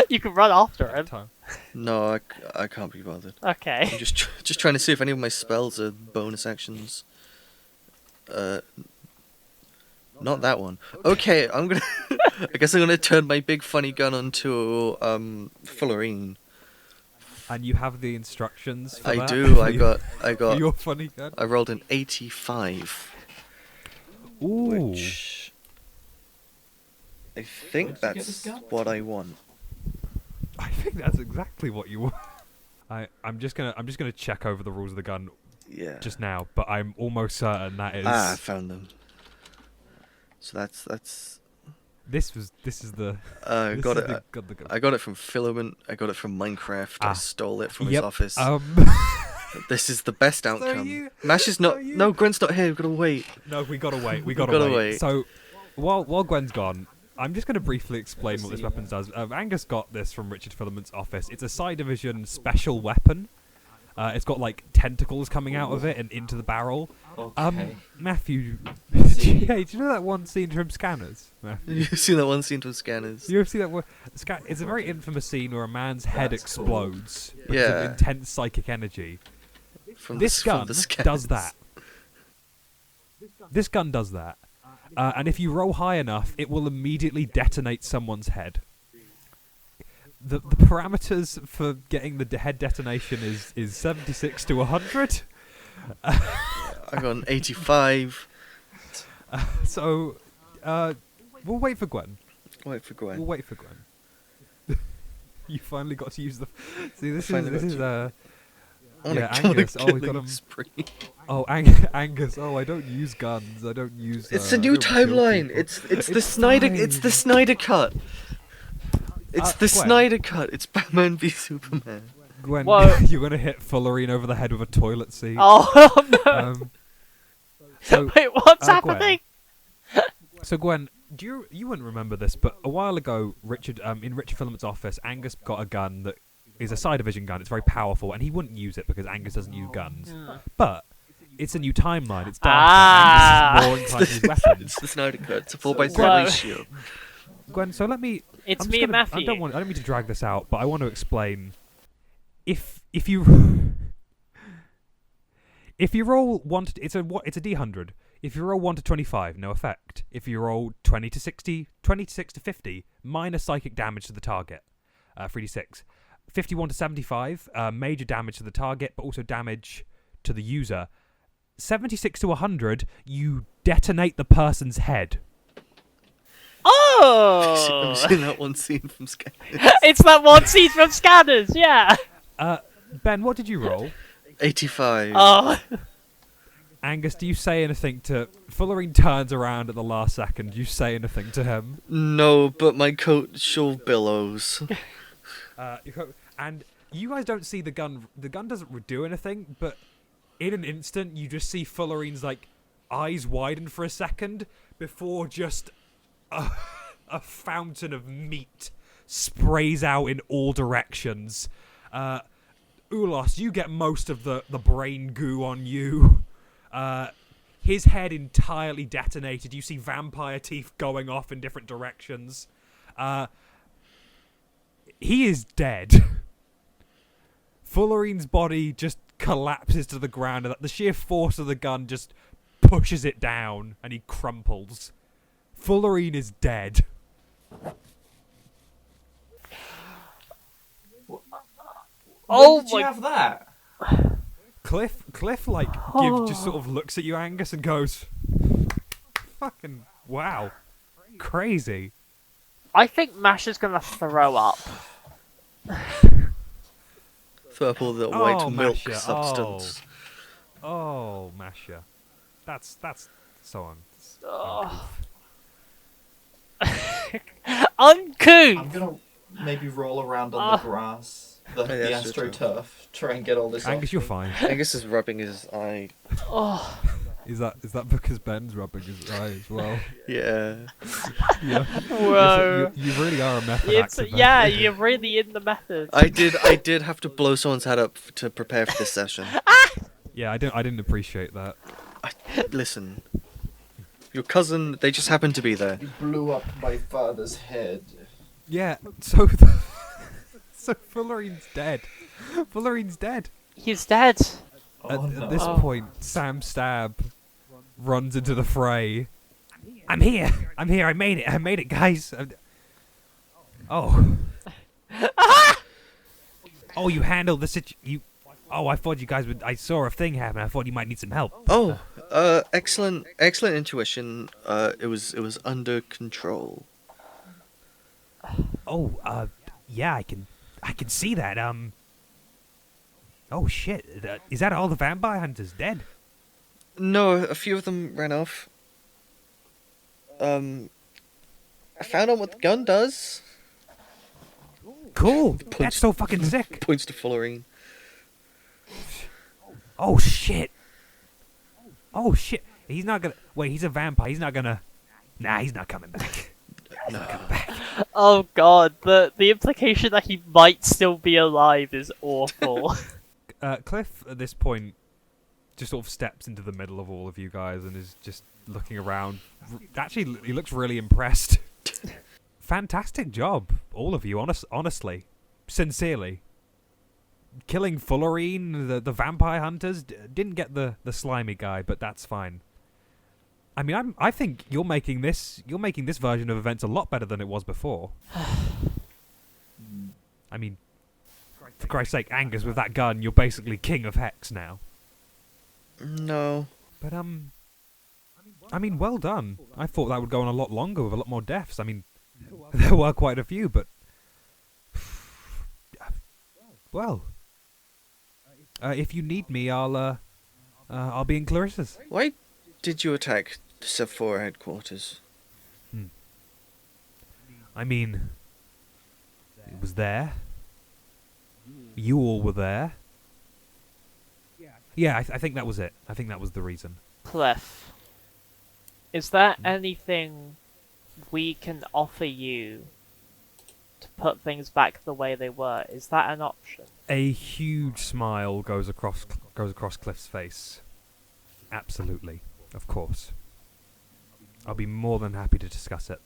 You can run after him. No, I can't be bothered. Okay. I'm just trying to see if any of my spells are bonus actions. Not that one. Okay, I guess I'm gonna turn my big funny gun onto Fullerene. And you have the instructions for I that? do. I got. Your funny gun. I rolled an 85. Ooh. Which I think Where'd you get that's this gun? what I want. I think that's exactly what you want. I'm just gonna check over the rules of the gun Yeah. just now, but I'm almost certain that is. I found them. So that's. This is the. I this got is it. the gun. I got it from Filament. I got it from Minecraft. I stole it from his Yep. office. This is the best outcome. Masha's not. No, Gwen's not here. We've got to wait. No, we gotta wait. We gotta gotta wait. wait. So, while Gwen's gone, I'm just gonna briefly explain what this weapon does. Angus got this from Richard Filament's office. It's a Side Division special weapon. It's got like tentacles coming out of it and into the barrel. Okay. Matthew, hey, do you know that one scene from Scanners? Matthew? You've seen that one scene from Scanners. You ever see that one? It's a very infamous scene where a man's head That's cool. explodes because Yeah. of intense psychic energy. From This the, from gun the Scanners. does that. This gun does that. And if you roll high enough, it will immediately detonate someone's head. The parameters for getting the head detonation is 76 to 100. I got an 85. So, we'll wait for Gwen. Wait for Gwen. We'll wait for Gwen. You finally got to use the. See, this Finally is got on yeah, a Angus. Oh, we got killing him. spree. Oh, Angus. Oh, I don't use guns. I don't use. It's a I new don't kill timeline. people. It's the Snyder. fine. It's the Snyder cut. It's the Gwen. Snyder cut. It's Batman v Superman. Gwen, Whoa. you're gonna hit Fullerene over the head with a toilet seat. Oh no! So, Wait, what's Gwen. happening? So Gwen, you wouldn't remember this, but a while ago, in Richard Filament's office, Angus got a gun that is a Side Division gun. It's very powerful, and he wouldn't use it because Angus doesn't use guns. But it's a new timeline. It's darker. Ah. Angus is more inclined to use weapons. It's the Snyder cut. It's a 4x3 Whoa. ratio. Gwen, so let me. It's I'm me just and gonna- Matthew. I don't mean to drag this out, but I want to explain. If you if you roll it's a D100. If you roll 1 to 25, no effect. If you roll 20 to 6 to 50, minor psychic damage to the target, 3d6. 51 to 75, major damage to the target, but also damage to the user. 76 to 100, you detonate the person's head. Oh! I've seen that one scene from Scanners. It's that one scene from Scanners, yeah! Ben, what did you roll? 85. Oh, Angus, do you say anything to... Fullerene turns around at the last second. Do you say anything to him? No, but my coat sure billows. And you guys don't see the gun. The gun doesn't do anything, but in an instant, you just see Fullerine's like eyes widen for a second before just a fountain of meat sprays out in all directions. Ulos, you get most of the brain goo on you. His head entirely detonated. You see vampire teeth going off in different directions. He is dead. Fullerine's body just collapses to the ground, and the sheer force of the gun just pushes it down, and he crumples. Fullerine is dead. When did you have that? Cliff, just sort of looks at you, Angus, and goes, "Fucking wow, crazy." I think Masha's gonna throw up. Throw up all the white milk Masha, substance. Oh, Masha, that's so on. Uncouth. I'm gonna maybe roll around on the grass, the astroturf, try and get all this Angus, off you're me. fine. Angus is rubbing his eye. Oh. Is that because Ben's rubbing his eye as well? Yeah. Yeah. Whoa. You really are a method actor, Ben. Yeah, you're really in the method. I did have to blow someone's head up to prepare for this session. Yeah, I didn't appreciate that. Listen. Your cousin, they just happened to be there. You blew up my father's head. Yeah, so so Fullerine's dead. Fullerine's dead. He's dead. Oh, At no. this point, Sam Stab runs into the fray. I'm here, I made it, guys. Oh. Oh, you handled the situation. Oh, I thought you guys would. I saw a thing happen. I thought you might need some help. Oh, excellent intuition. It was under control. Oh, yeah, I can see that. Oh shit! Is that all the vampire hunters dead? No, a few of them ran off. I found out what the gun does. Cool. That's so fucking sick. Points to Fullerine. Oh shit. Oh shit. He's not gonna. Wait, he's a vampire. He's not gonna. Nah, he's not coming back. He's not coming back. Oh god, the implication that he might still be alive is awful. Cliff, at this point, just sort of steps into the middle of all of you guys and is just looking around. Actually, he looks really impressed. Fantastic job, all of you, honestly. Sincerely. Killing Fullerine, the vampire hunters, didn't get the slimy guy, but that's fine. I mean, I think you're making this version of events a lot better than it was before. I mean, for Christ's sake, Angus, with that gun, you're basically king of Hex now. No. But I mean, well done. I thought that would go on a lot longer with a lot more deaths. I mean, there were quite a few, but well, if you need me, I'll be in Clarissa's. Why did you attack the Sephora headquarters? I mean, it was there. You all were there. Yeah, I think that was it. I think that was the reason. Cliff, is there anything we can offer you to put things back the way they were? Is that an option? A huge smile goes across Cliff's face. Absolutely, of course. I'll be more than happy to discuss it.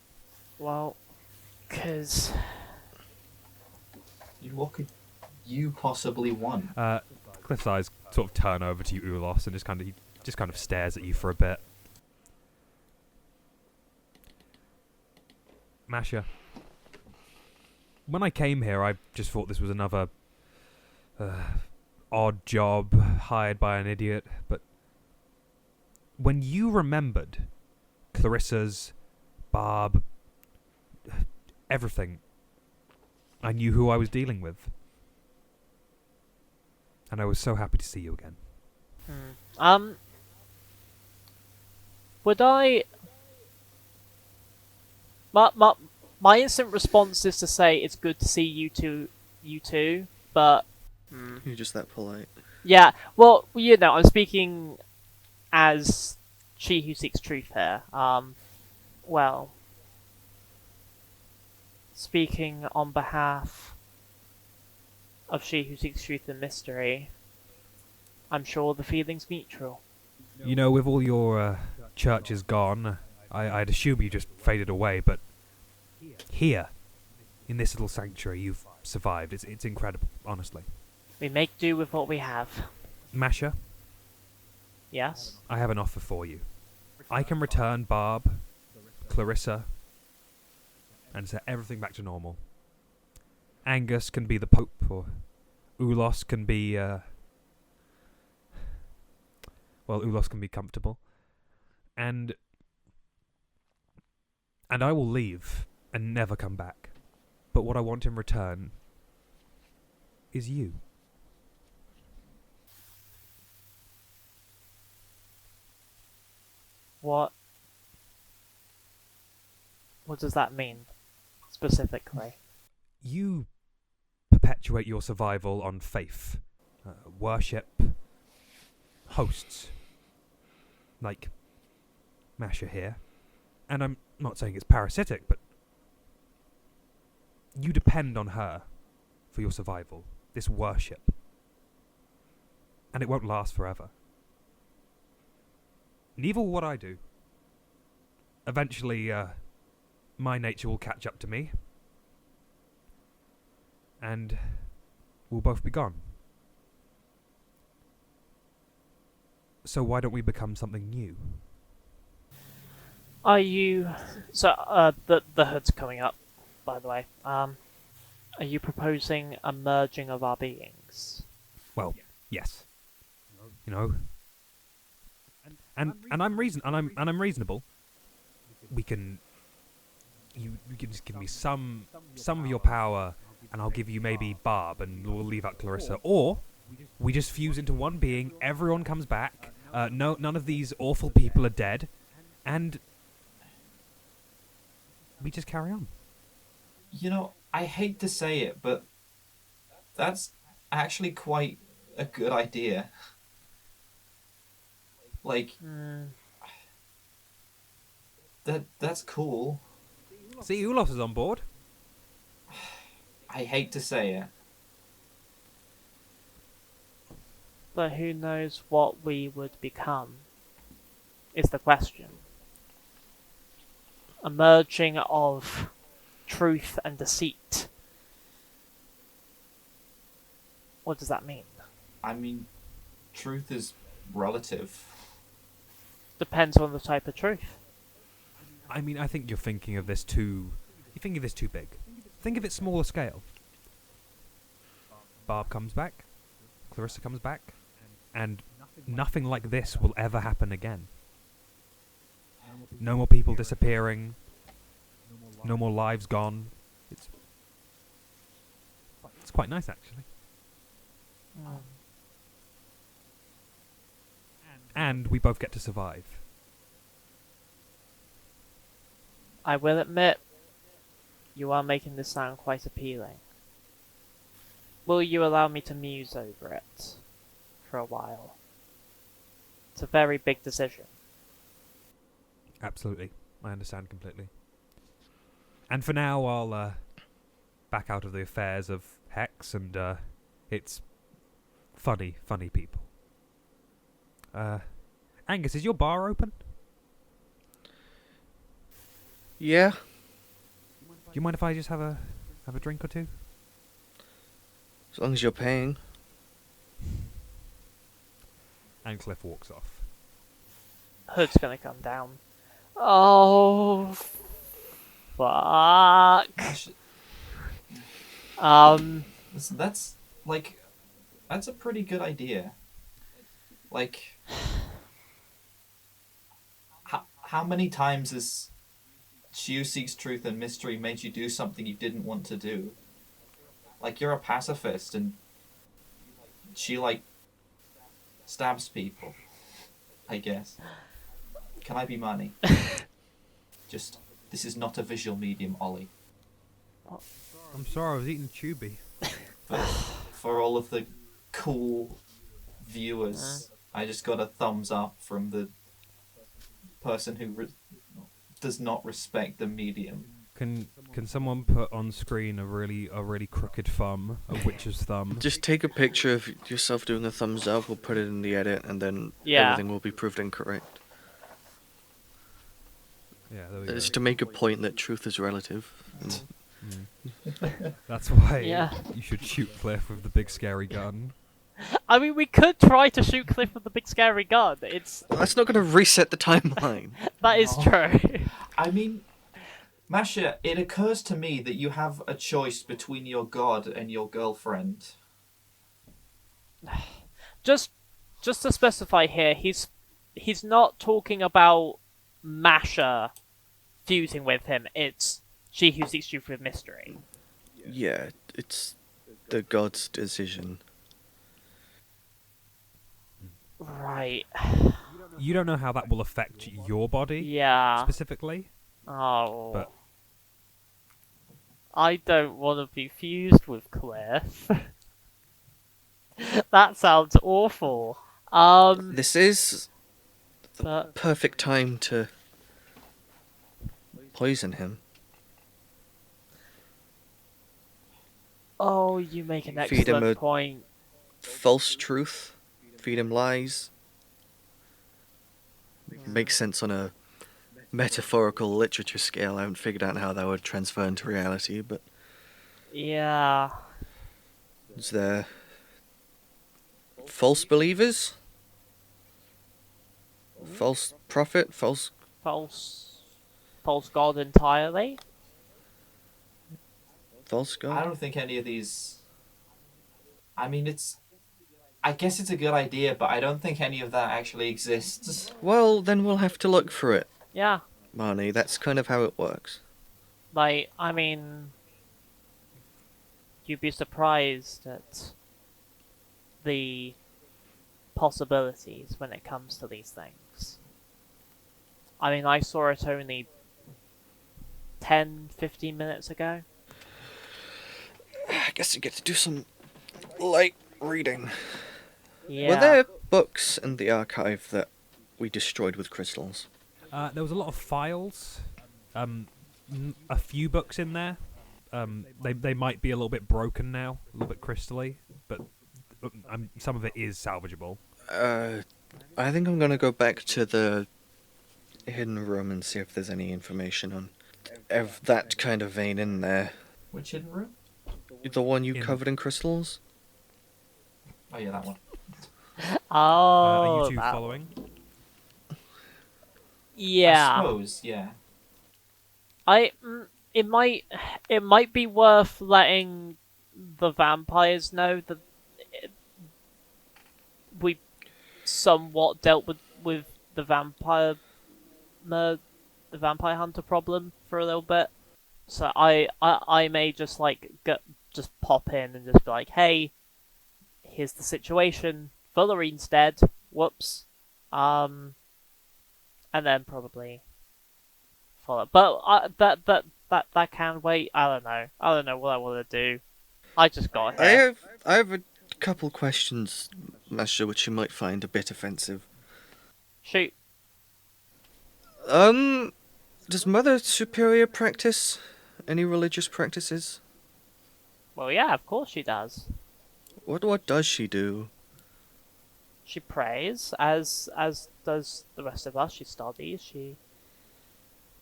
Well, 'cause What could you possibly want? Cliff's eyes sort of turn over to you, Ulos, and he just kind of stares at you for a bit. Masha, when I came here, I just thought this was another odd job hired by an idiot, but when you remembered Clarissa's, Barb, everything, I knew who I was dealing with. And I was so happy to see you again. Would I... My instant response is to say it's good to see you two, but You're just that polite. Yeah, well, you know, I'm speaking as she who seeks truth here. Well, speaking on behalf of she who seeks truth and mystery, I'm sure the feeling's mutual. You know, with all your churches gone, I'd assume you just faded away, but here, in this little sanctuary, you've survived. It's incredible, honestly. We make do with what we have. Masha, Yes? I have an offer for you. I can return Barb, Clarissa, and set everything back to normal. Angus can be the Pope, or Ulos can be, Ulos can be comfortable. And I will leave and never come back. But what I want in return is you. What does that mean, specifically? You perpetuate your survival on faith, worship, hosts, like Masha here. And I'm not saying it's parasitic, but you depend on her for your survival, this worship. And it won't last forever. Neither will what I do. Eventually, my nature will catch up to me. And we'll both be gone. So why don't we become something new? Are you... So, the hood's coming up, by the way. Are you proposing a merging of our beings? Well, yes. You know. And I'm reasonable. We can... You can just give me some of your power, and I'll give you maybe Barb, and we'll leave out Clarissa. Or we just fuse into one being. Everyone comes back. None of these awful people are dead, and we just carry on. You know, I hate to say it, but that's actually quite a good idea. Like, that's cool. See, Ulos is on board. I hate to say it. But who knows what we would become, is the question. A merging of truth and deceit. What does that mean? I mean, truth is relative. Depends on the type of truth. I mean, I think you're thinking of this too... You're thinking of this too big. Think of it smaller scale. Barb comes back. Clarissa comes back. And nothing like this will ever happen again. No more people disappearing. No more lives gone. It's quite nice, actually. And we both get to survive. I will admit, you are making this sound quite appealing. Will you allow me to muse over it for a while? It's a very big decision. Absolutely. I understand completely. And for now, I'll back out of the affairs of Hex and its funny people. Angus, is your bar open? Yeah. Do you mind if I just have a drink or two? As long as you're paying. And Cliff walks off. Hood's gonna come down. Oh, fuck. Listen, that's a pretty good idea. Like, how many times has She Who Seeks Truth and Mystery made you do something you didn't want to do? Like, you're a pacifist and she, stabs people, I guess. Can I be money? Just, this is not a visual medium, Ollie. I'm sorry, I was eating Tubi. But for all of the cool viewers. I just got a thumbs up from the person who does not respect the medium. Can someone put on screen a really crooked thumb, a witch's thumb? Just take a picture of yourself doing a thumbs up, we'll put it in the edit, and then everything will be proved incorrect. Yeah, there we go. It's to make a point that truth is relative. That's why Yeah. you should shoot Cliff with the big scary gun. I mean, we could try to shoot Cliff with the big scary gun. That's not going to reset the timeline. That is true. I mean, Masha, it occurs to me that you have a choice between your god and your girlfriend. Just to specify here, he's not talking about Masha fusing with him. It's she who seeks truth with mystery. Yeah, it's the god's decision. Right. You don't know how that will affect your body Yeah. specifically. Oh. But- I don't want to be fused with Cliff. That sounds awful. This is the But perfect time to poison him. oh, you make an Feed him excellent a- point. False truth, feed him lies. Makes sense on a metaphorical literature scale. I haven't figured out how that would transfer into reality, but Yeah. is there false believers? False prophet? False... False god entirely. False I god? don't think any of these... I mean, I guess it's a good idea, but I don't think any of that actually exists. Well, then we'll have to look for it, Yeah. Marnie. That's kind of how it works. Like, I mean, you'd be surprised at the possibilities when it comes to these things. I mean, I saw it only 10, 15 minutes ago. I guess you get to do some light reading. Yeah. Were there books in the archive that we destroyed with crystals? There was a lot of files, a few books in there. They might be a little bit broken now, a little bit crystally, but some of it is salvageable. I think I'm gonna go back to the hidden room and see if there's any information on that kind of vein in there. Which hidden room? The one you In- covered in crystals? Oh yeah, that one. Oh, Are you two that- following? Yeah. I suppose, yeah. It might be worth letting the vampires know that we somewhat dealt with the vampire hunter problem for a little bit. So I may just just pop in and just be like, hey, here's the situation. Fullerene's dead. Whoops. And then probably follow. But that can wait. I don't know what I want to do. I just got here. I have a couple questions, Masha, which you might find a bit offensive. Shoot. Does Mother Superior practice any religious practices? Well, yeah, of course she does. What does she do? She prays, as does the rest of us. She studies.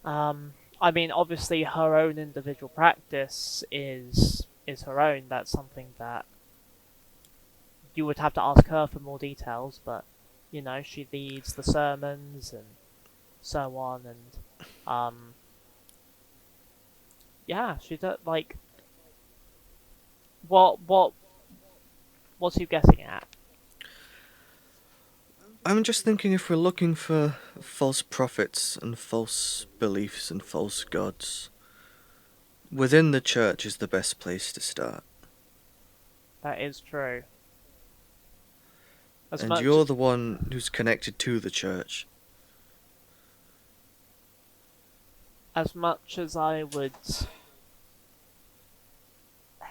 I mean, obviously, her own individual practice is her own. That's something that you would have to ask her for more details. But you know, she leads the sermons and so on, and yeah, she does. Like, what's you guessing at? I'm just thinking if we're looking for false prophets and false beliefs and false gods, within the church is the best place to start. That is true. As And much- you're the one who's connected to the church. As much as I would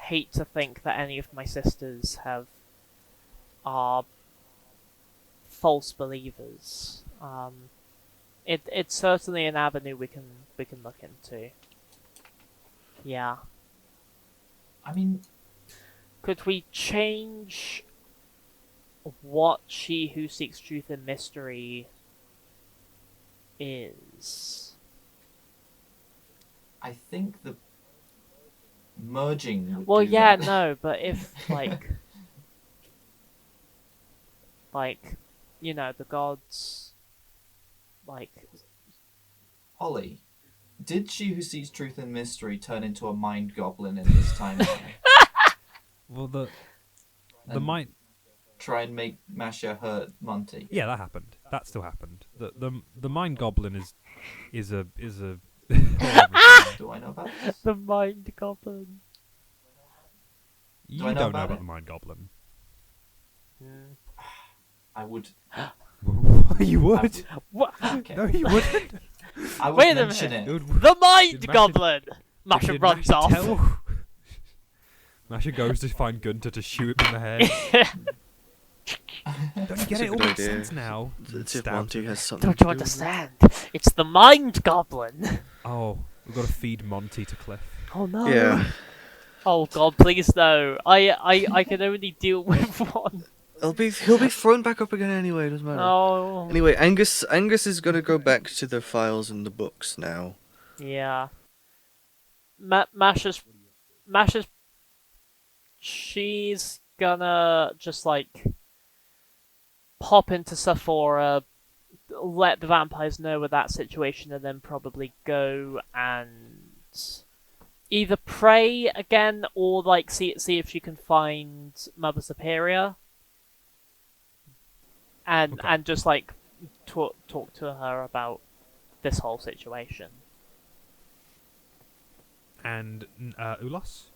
hate to think that any of my sisters have are false believers. It's certainly an avenue we can look into. Yeah. I mean, Could we change what she who seeks truth and mystery is? I think the merging. Would Well, do yeah, that. no, but if like, you know, the gods, like, Ollie, did she who seeks truth and mystery turn into a mind goblin in this timeline? Well, the And mind. try and make Masha hurt Monty. Yeah, that happened. That still happened. The mind goblin is a Do I know about this? the mind goblin. You Do I know don't know about about it? the mind goblin. I would. You would? What? Okay. No, you wouldn't. I would Wait a mention minute. it. The mind Did Masha- goblin. Masha Did runs Masha off. tell? Masha goes to find Gunter to shoot him in the head. Don't you get That's it? a All good makes idea. sense now. Let's see if Stabs Monty him. has something Don't to you do with it. understand? It's the mind goblin. Oh, we've got to feed Monty to Cliff. Oh no. Yeah. Oh god, please no. I can only deal with one. He'll be thrown back up again anyway, doesn't matter. Oh. Anyway, Angus is gonna go back to the files in the books now. Yeah. Masha's. She's gonna just like pop into Sephora, let the vampires know of that situation, and then probably go and either pray again or like see if she can find Mother Superior, and Okay. and just like talk to her about this whole situation. And Ulos?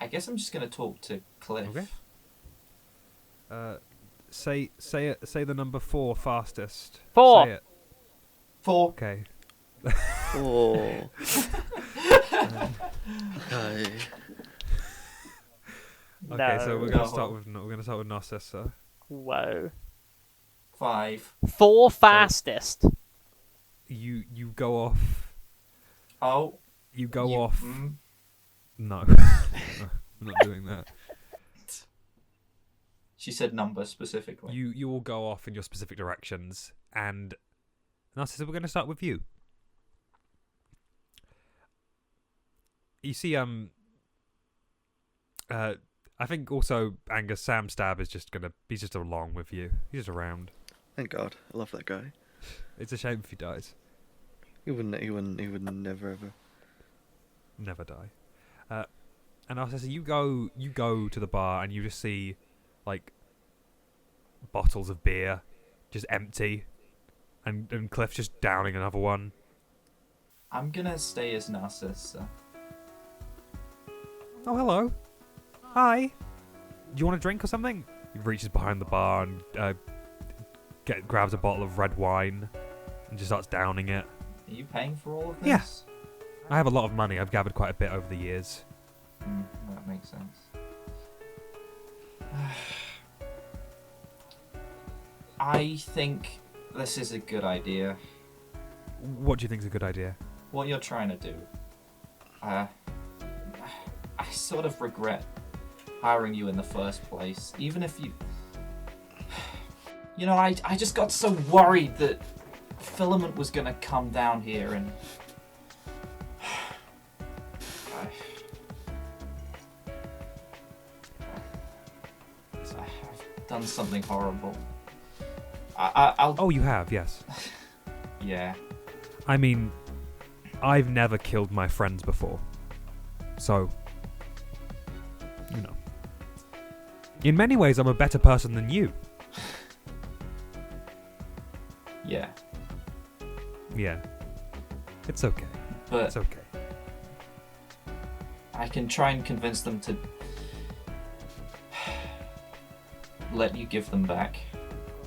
I guess I'm just gonna talk to Cliff. Okay. Say the number 4 fastest. 4. Say it. 4. Okay. Oh. Hi. Okay, so we're No. gonna start with Narcissa. Whoa. 5. 4 fastest. You go off. Oh. You go you- off. mm, No. No, I'm not doing that. She said number specifically. You all go off in your specific directions, and Narcissa, we're going to start with you. You see, I think also Angus Sam Stab is he's just along with you. He's just around. Thank God. I love that guy. It's a shame if he dies. He would never ever. Never die. And Narcissa, you go to the bar and you just see, like, bottles of beer just empty, and Cliff just downing another one. I'm gonna stay as Narcissa. Oh, hello. Hi. Do you want a drink or something? He reaches behind the bar and grabs a bottle of red wine and just starts downing it. Are you paying for all of this? Yeah. I have a lot of money. I've gathered quite a bit over the years. That makes sense. I think this is a good idea. What do you think is a good idea? What you're trying to do. I sort of regret hiring you in the first place. Even if you... You know, I just got so worried that Filament was going to come down here and... I've done something horrible. I'll... Oh, you have, yes. Yeah. I mean, I've never killed my friends before. So, you know. In many ways, I'm a better person than you. Yeah. Yeah. It's okay. But It's okay. I can try and convince them to let you give them back.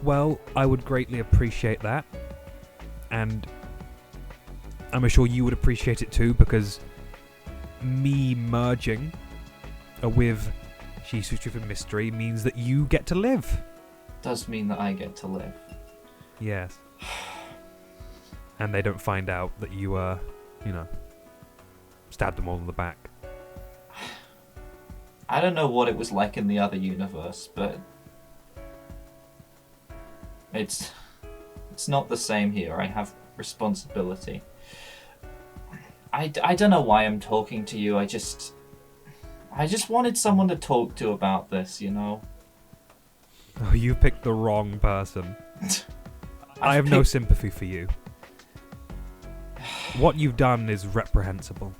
Well, I would greatly appreciate that. And I'm sure you would appreciate it too, because me merging with She suits you for mystery means that you get to live. Does mean that I get to live. Yes. And they don't find out that you, stabbed them all in the back. I don't know what it was like in the other universe, but it's not the same here. I have responsibility. I don't know why I'm talking to you. I just wanted someone to talk to about this, you know? Oh, you picked the wrong person. I have no sympathy for you. What you've done is reprehensible.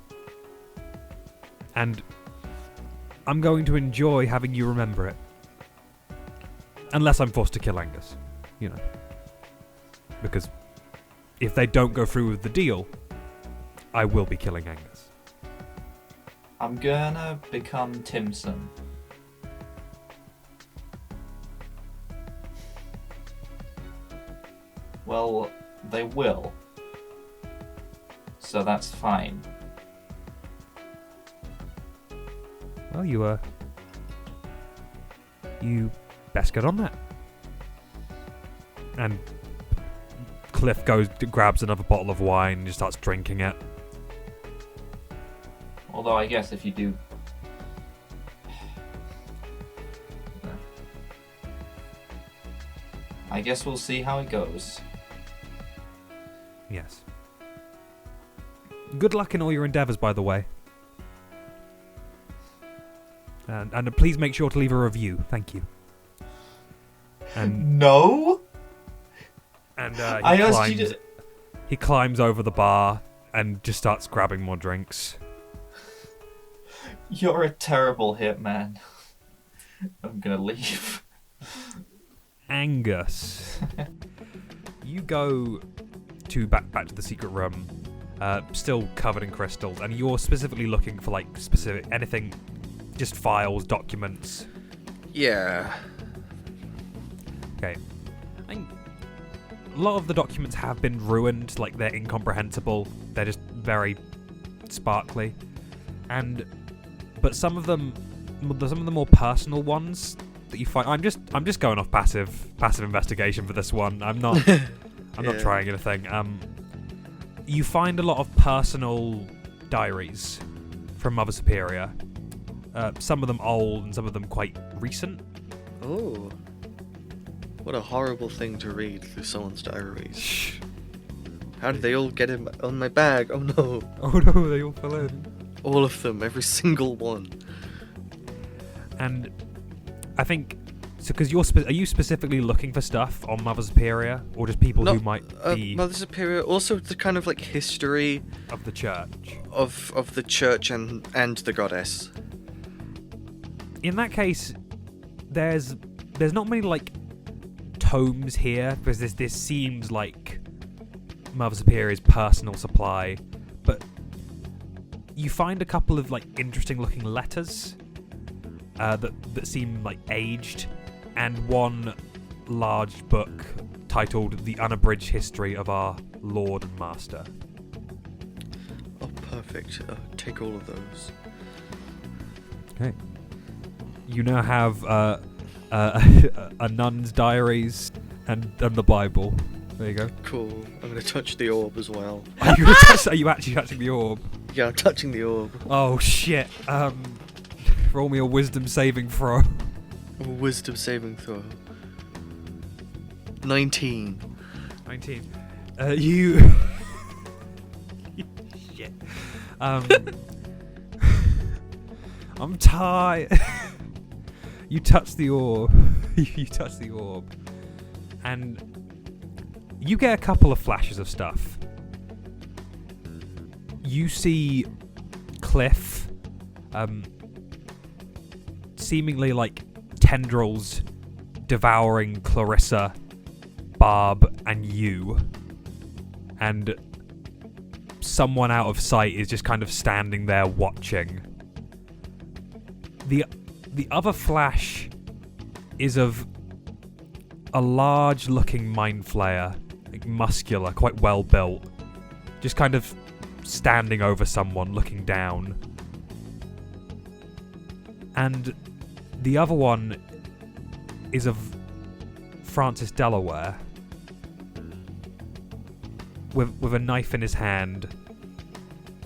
And I'm going to enjoy having you remember it. Unless I'm forced to kill Angus, Because if they don't go through with the deal, I will be killing Angus. I'm gonna become Timson. Well, they will. So that's fine. Well, you best get on that. And Cliff grabs another bottle of wine and just starts drinking it. Although I guess if you do... I guess we'll see how it goes. Yes. Good luck in all your endeavours, by the way. And please make sure to leave a review. Thank you. And No? And he climbs over the bar and just starts grabbing more drinks. You're a terrible hitman. I'm gonna leave. Angus. You go back to the secret room, still covered in crystals, and you're specifically looking for specific anything, just files, documents. Yeah. Okay. I think a lot of the documents have been ruined, they're incomprehensible. They're just very sparkly, but some of the more personal ones that you find. I'm just going off passive investigation for this one. I'm not not trying anything. You find a lot of personal diaries from Mother Superior. Some of them old and some of them quite recent. Oh. What a horrible thing to read through someone's diaries. How did they all get on my bag? Oh no. Oh no, they all fell in. All of them, every single one. And I think, so because are you specifically looking for stuff on Mother Superior, or just people who might be Mother Superior? Also the kind of history of the church, of the church and the goddess. In that case, there's not many tomes here, because this seems like Mother Superior's personal supply, but you find a couple of interesting looking letters that seem aged, and one large book titled The Unabridged History of Our Lord and Master. Oh, perfect. Take all of those. Okay. You now have a nun's diaries and the Bible. There you go. Cool. I'm gonna touch the orb as well. Are you actually touching the orb? Yeah, I'm touching the orb. Oh shit. Roll me a wisdom saving throw. A wisdom saving throw. 19. 19. You... Shit. I'm tired. You touch the orb. You touch the orb. And you get a couple of flashes of stuff. You see Cliff, seemingly tendrils devouring Clarissa, Barb, and you. And someone out of sight is just kind of standing there watching. The other flash is of a large-looking mind flayer, muscular, quite well built, just kind of standing over someone, looking down. And The other one is of Francis Delaware with a knife in his hand,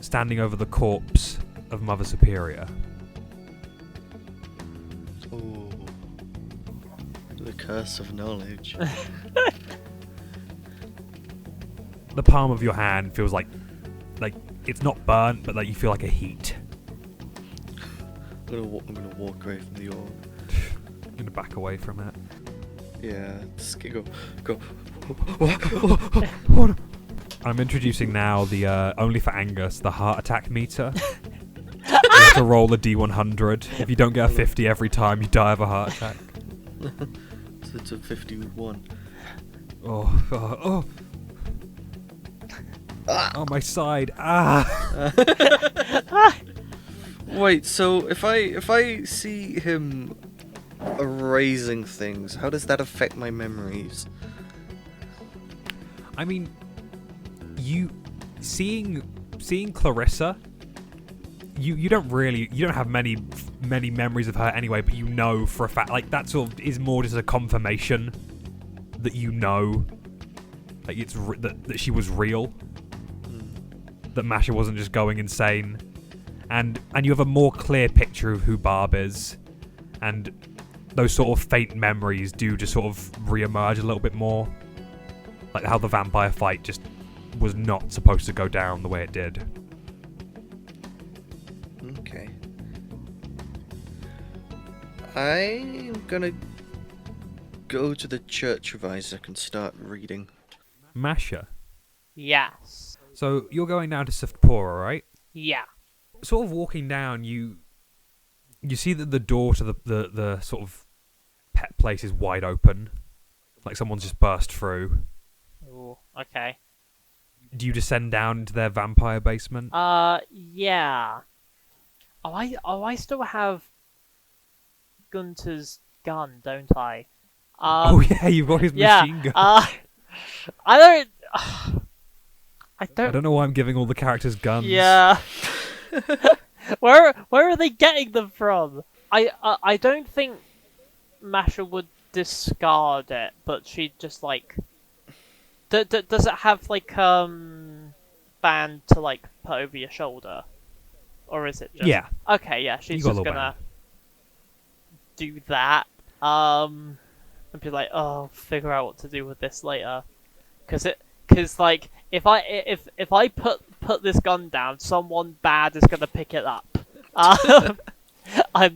standing over the corpse of Mother Superior. Oh, the curse of knowledge. The palm of your hand feels like it's not burnt, but like you feel like a heat. I'm gonna walk away from the orb. I'm gonna back away from it. Yeah, just go. I'm introducing now the only for Angus, the heart attack meter. You have to roll a D100. If you don't get a 50 every time, you die of a heart attack. So it's a 51. Oh. Oh, my side. Ah. Wait, so if I see him erasing things, how does that affect my memories? I mean, you seeing Clarissa, you don't have many memories of her anyway, but you know for a fact, like, that sort of is more just a confirmation that you know, like, it's that she was real, that Masha wasn't just going insane, and you have a more clear picture of who Barb is, and those sort of faint memories do just sort of re-emerge a little bit more, like how the vampire fight just was not supposed to go down the way it did. Okay. I'm gonna go to the church of Isaac and start reading. Masha. Yes. So you're going down to Sifpora, right? Yeah. Sort of walking down, you see that the door to the sort of pet place is wide open, like someone's just burst through. Ooh, okay. Do you descend down into their vampire basement? Yeah. I still have Gunter's gun, don't I? Oh yeah, you've got his machine gun. I don't know why I'm giving all the characters guns. Yeah. Where are they getting them from? I don't think Masha would discard it, but she'd just like. Does it have like band to like put over your shoulder, or is it just? Yeah. Okay, yeah, she's just gonna do that. And be like, oh, figure out what to do with this later, because like if I put this gun down, someone bad is gonna pick it up. I'm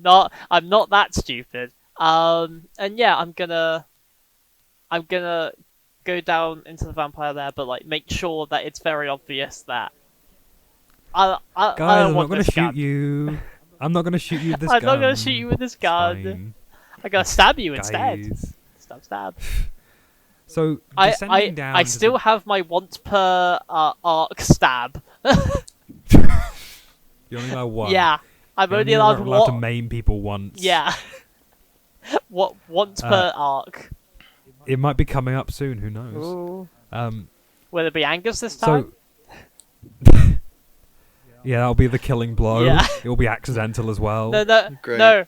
not that stupid. And yeah, I'm gonna go down into the vampire there, but like make sure that it's very obvious that I Guys, don't I'm want not gonna this shoot gun. you. I'm not gonna shoot you with this I'm gun. not gonna shoot you with this gun. Fine. I'm gonna stab you Guys. instead. Stab. So descending down. I still have my once per arc stab. You only allow one. Yeah, I'm You're only allowed allowed to one. maim people once. Yeah. Once per arc. It might be coming up soon. Who knows? Ooh. Um. Will it be Angus this time? So. Yeah, that'll be the killing blow. Yeah. It will be accidental as well. No. Great. No.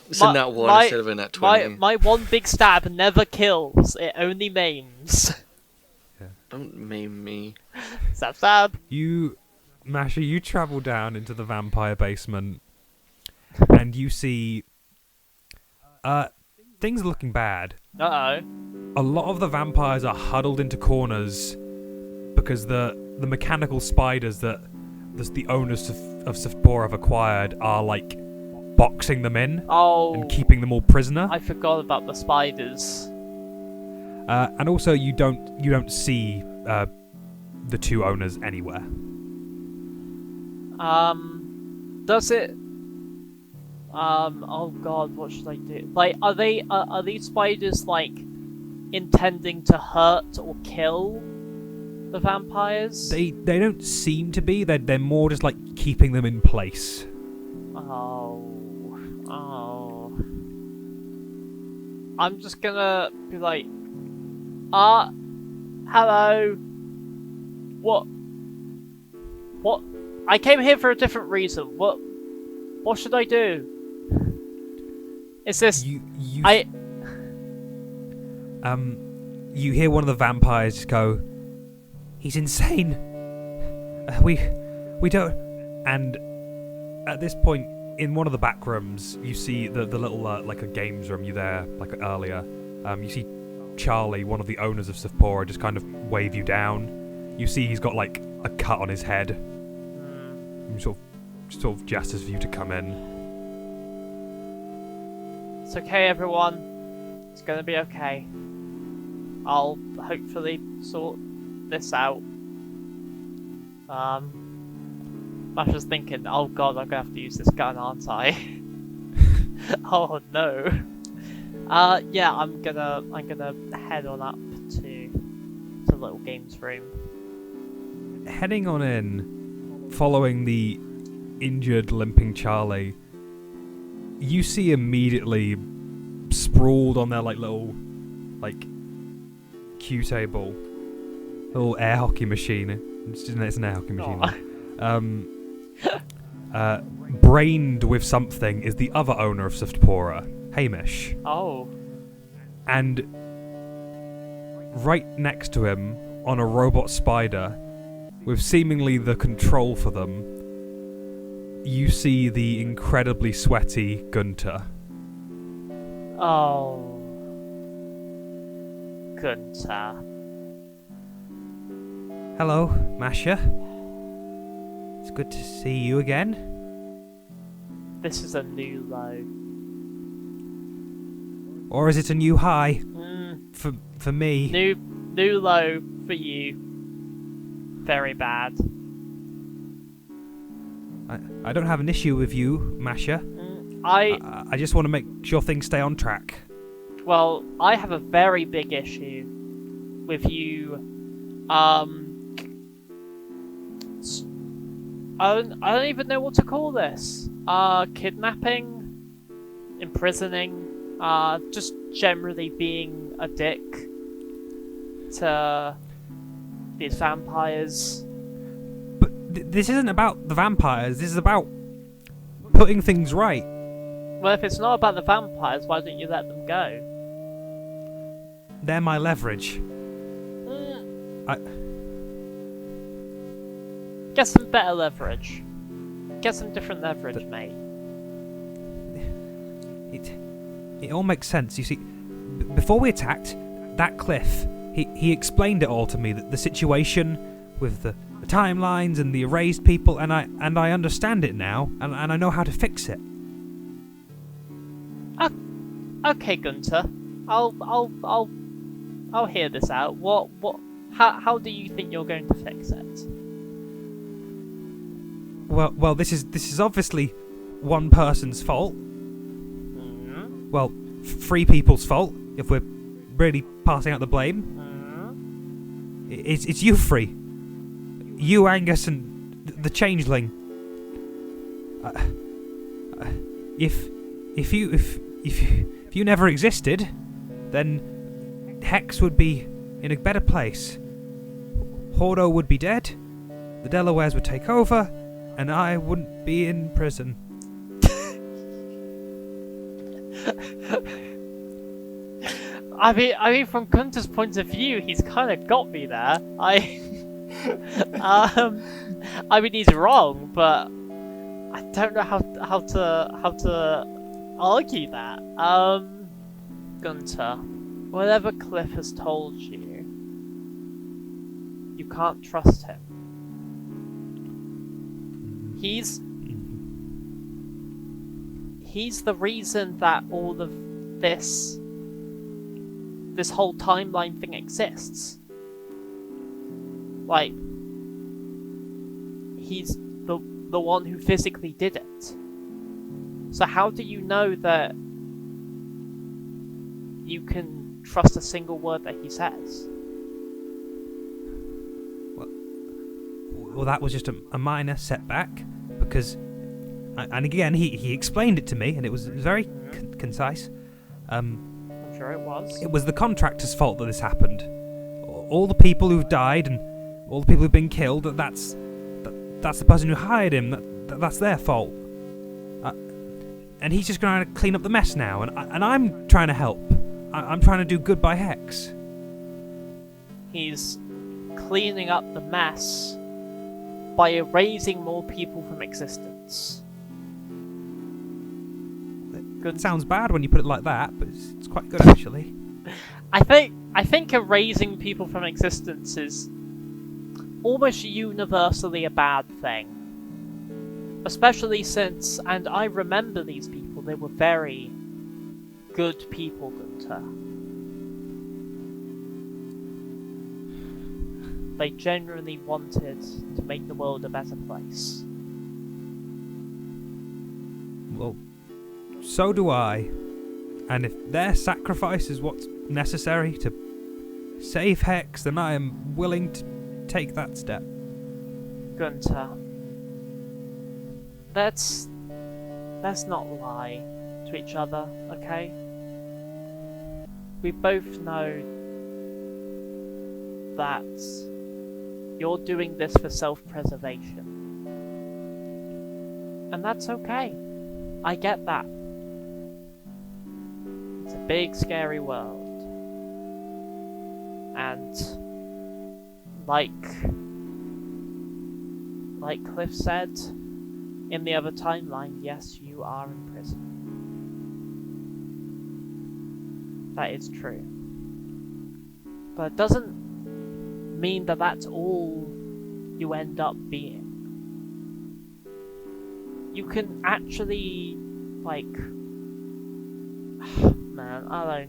It's a nat 1 instead of a nat 20. My one big stab never kills. It only maims. Don't maim me. Stab. Masha, you travel down into the vampire basement, and you see things are looking bad. Uh-oh. A lot of the vampires are huddled into corners because the mechanical spiders that the owners of Sifpora have acquired are like boxing them in and keeping them all prisoner. I forgot about the spiders. And also you don't see the two owners anywhere. Does it? Oh god, what should I do? Like, are these spiders like intending to hurt or kill the vampires? They don't seem to be. They're more just like keeping them in place. Oh. I'm just gonna be like, hello. What? I came here for a different reason. What should I do? Is this... You I... you hear one of the vampires just go, "He's insane. We don't." And at this point, in one of the back rooms, you see the little like a games room. You there like earlier. You see Charlie, one of the owners of Sephora, just kind of wave you down. You see he's got like a cut on his head. He sort of gestures for you to come in. It's okay, everyone. It's gonna be okay. I'll hopefully sort this out. Masha's thinking, oh god, I'm gonna have to use this gun, aren't I? Oh no. Yeah, I'm gonna head on up to the little games room. Heading on in, following the injured, limping Charlie, you see immediately sprawled on their like little Q table, little air hockey machine. It's an air hockey machine. Brained with something is the other owner of Sephora, Hamish. Oh. And right next to him, on a robot spider, with seemingly the control for them, you see the incredibly sweaty Gunter. Oh. Gunter. Hello, Masha. It's good to see you again. This is a new low. Or is it a new high? Mm. For me. New low for you. Very bad. I don't have an issue with you, Masha. I just want to make sure things stay on track. Well, I have a very big issue with you. I don't even know what to call this. Kidnapping, imprisoning, just generally being a dick to these vampires. But this isn't about the vampires. This is about putting things right. Well, if it's not about the vampires, why don't you let them go? They're my leverage. Get some better leverage. Get some different leverage, mate. It all makes sense. You see, before we attacked that cliff, he explained it all to me. That the situation with the timelines and the erased people, and I understand it now, and I know how to fix it. Okay, Gunter. I'll hear this out. How do you think you're going to fix it? Well, this is obviously one person's fault. Mm-hmm. Well, 3 people's fault, if we're really passing out the blame. Mm-hmm. It's you 3. You, Angus, and the Changeling. If you never existed, then Hex would be in a better place. Hordo would be dead, the Delawares would take over, and I wouldn't be in prison. I mean, from Gunter's point of view, he's kind of got me there. I mean, he's wrong, but I don't know how to argue that. Gunter, whatever Cliff has told you, you can't trust him. He's the reason that all of this whole timeline thing exists. Like, he's the one who physically did it. So how do you know that you can trust a single word that he says? Well, that was just a minor setback, because, and again, he explained it to me, and it was very concise. I'm sure it was. It was the contractor's fault that this happened. All the people who've died and all the people who've been killed, that's the person who hired him. That's their fault. and he's just going to clean up the mess now, and I'm trying to help. I'm trying to do good by Hex. He's cleaning up the mess by erasing more people from existence. It sounds bad when you put it like that, but it's quite good actually. I think erasing people from existence is almost universally a bad thing. Especially since, and I remember these people, they were very good people, Gunter. They genuinely wanted to make the world a better place. Well, so do I. And if their sacrifice is what's necessary to save Hex, then I am willing to take that step. Gunter, let's not lie to each other, okay? We both know that you're doing this for self-preservation. And that's okay. I get that. It's a big, scary world. And like Cliff said in the other timeline, yes, you are in prison. That is true. But it doesn't mean that that's all you end up being. You can actually, like... Man, I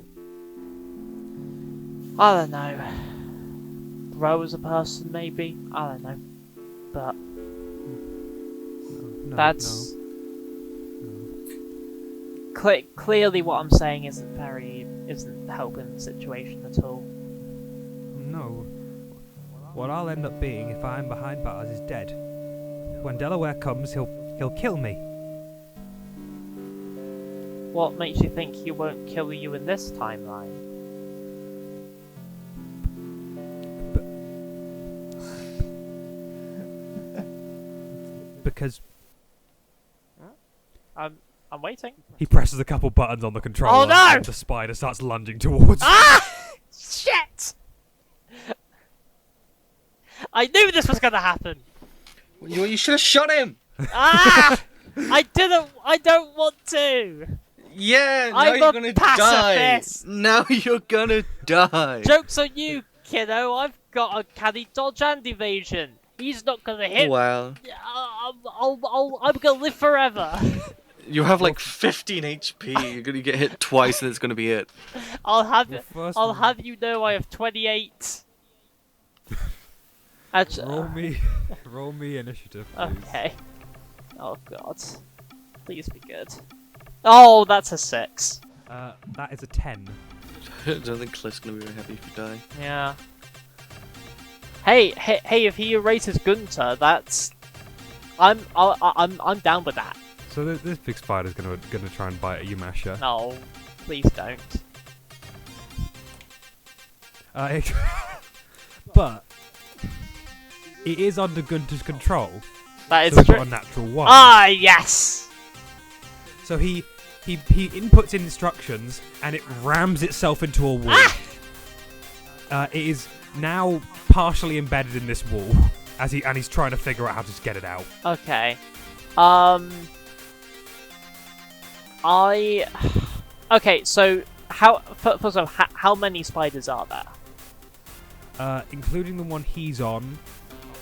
don't know. Grow as a person, maybe? I don't know. But... that's... Clearly what I'm saying isn't helping the situation at all. No. What I'll end up being if I'm behind bars is dead. When Delaware comes, he'll kill me. What makes you think he won't kill you in this timeline? Because I'm waiting. he presses a couple buttons on the controller Oh no! and the spider starts lunging towards him. Ah! Shit! I knew this was gonna happen! You should have shot him! Ah! I don't want to! Yeah, now I'm you're a gonna pacifist. die! Now you're gonna die! Joke's on you, kiddo. I've got a canny dodge and evasion. He's not gonna hit. Wow. I'm gonna live forever. You have like 15 HP. You're gonna get hit twice, and it's gonna be it. I'll have Well, have you know I have 28. Actually, roll me initiative, please. okay. Oh god. Please be good. Oh, that's a 6. That is a 10. I don't think Cliff's gonna be very happy if you die. Yeah. Hey! If he erases Gunter, that's I'm down with that. So this big spider's gonna try and bite at you, Masha. No, please don't. But it is under Gunter's control. That is so we've true. got a natural 1. Ah, yes. So he inputs instructions and it rams itself into a wall. It is now partially embedded in this wall and he's trying to figure out how to get it out. Okay. Okay, so first of all, how many spiders are there? Including the one he's on,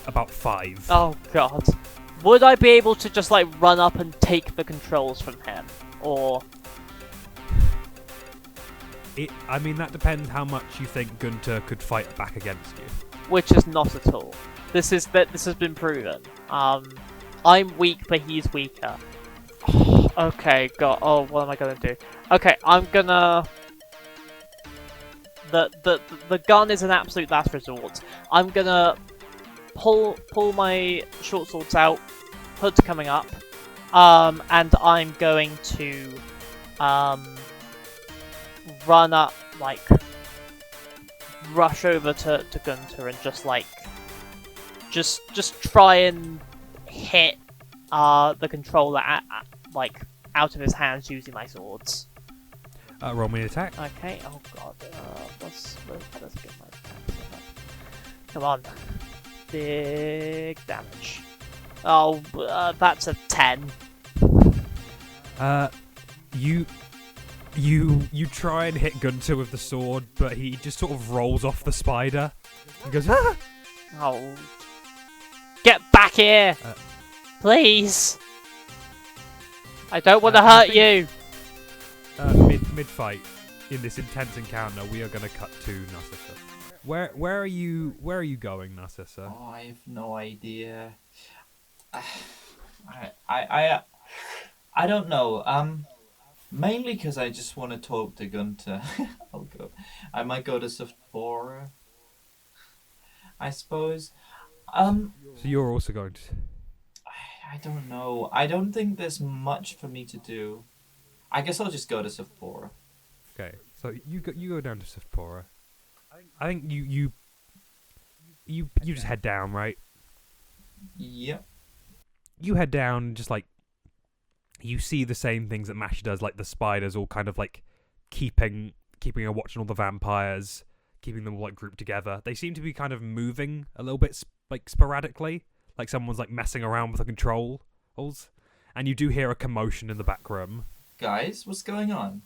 about 5. Oh god. Would I be able to just like run up and take the controls from him? Or I mean, that depends how much you think Gunter could fight back against you. which is not at all. This has been proven. I'm weak, but he's weaker. Okay, God. Oh, what am I gonna do? Okay, I'm gonna. The gun is an absolute last resort. I'm gonna pull my short swords out. Hood's coming up. And I'm going to run up, like, rush over to Gunter and just like just try and hit the controller at like out of his hands using my swords. Roll me an attack. Okay, oh god, let's get my attacks. Come on. Big damage. Oh, that's a 10. You try and hit Gunter with the sword, but he just sort of rolls off the spider and goes, ah! Oh. Get back here! Please! I don't want to hurt you! Mid-fight, in this intense encounter, we are going to cut to Narcissa. Where are you going, Narcissa? Oh, I have no idea. I don't know. Mainly because I just want to talk to Gunter. I might go to Sephora, I suppose. So you're also going to... I don't know. I don't think there's much for me to do. I guess I'll just go to Sephora. Okay, so you go down to Sephora. I think you just head down, right? Yep. You head down, just like you see the same things that Masha does, like the spiders all kind of like keeping a watch on all the vampires, keeping them all like grouped together. They seem to be kind of moving a little bit like sporadically, like someone's like messing around with the controls, and you do hear a commotion in the back room. Guys, what's going on?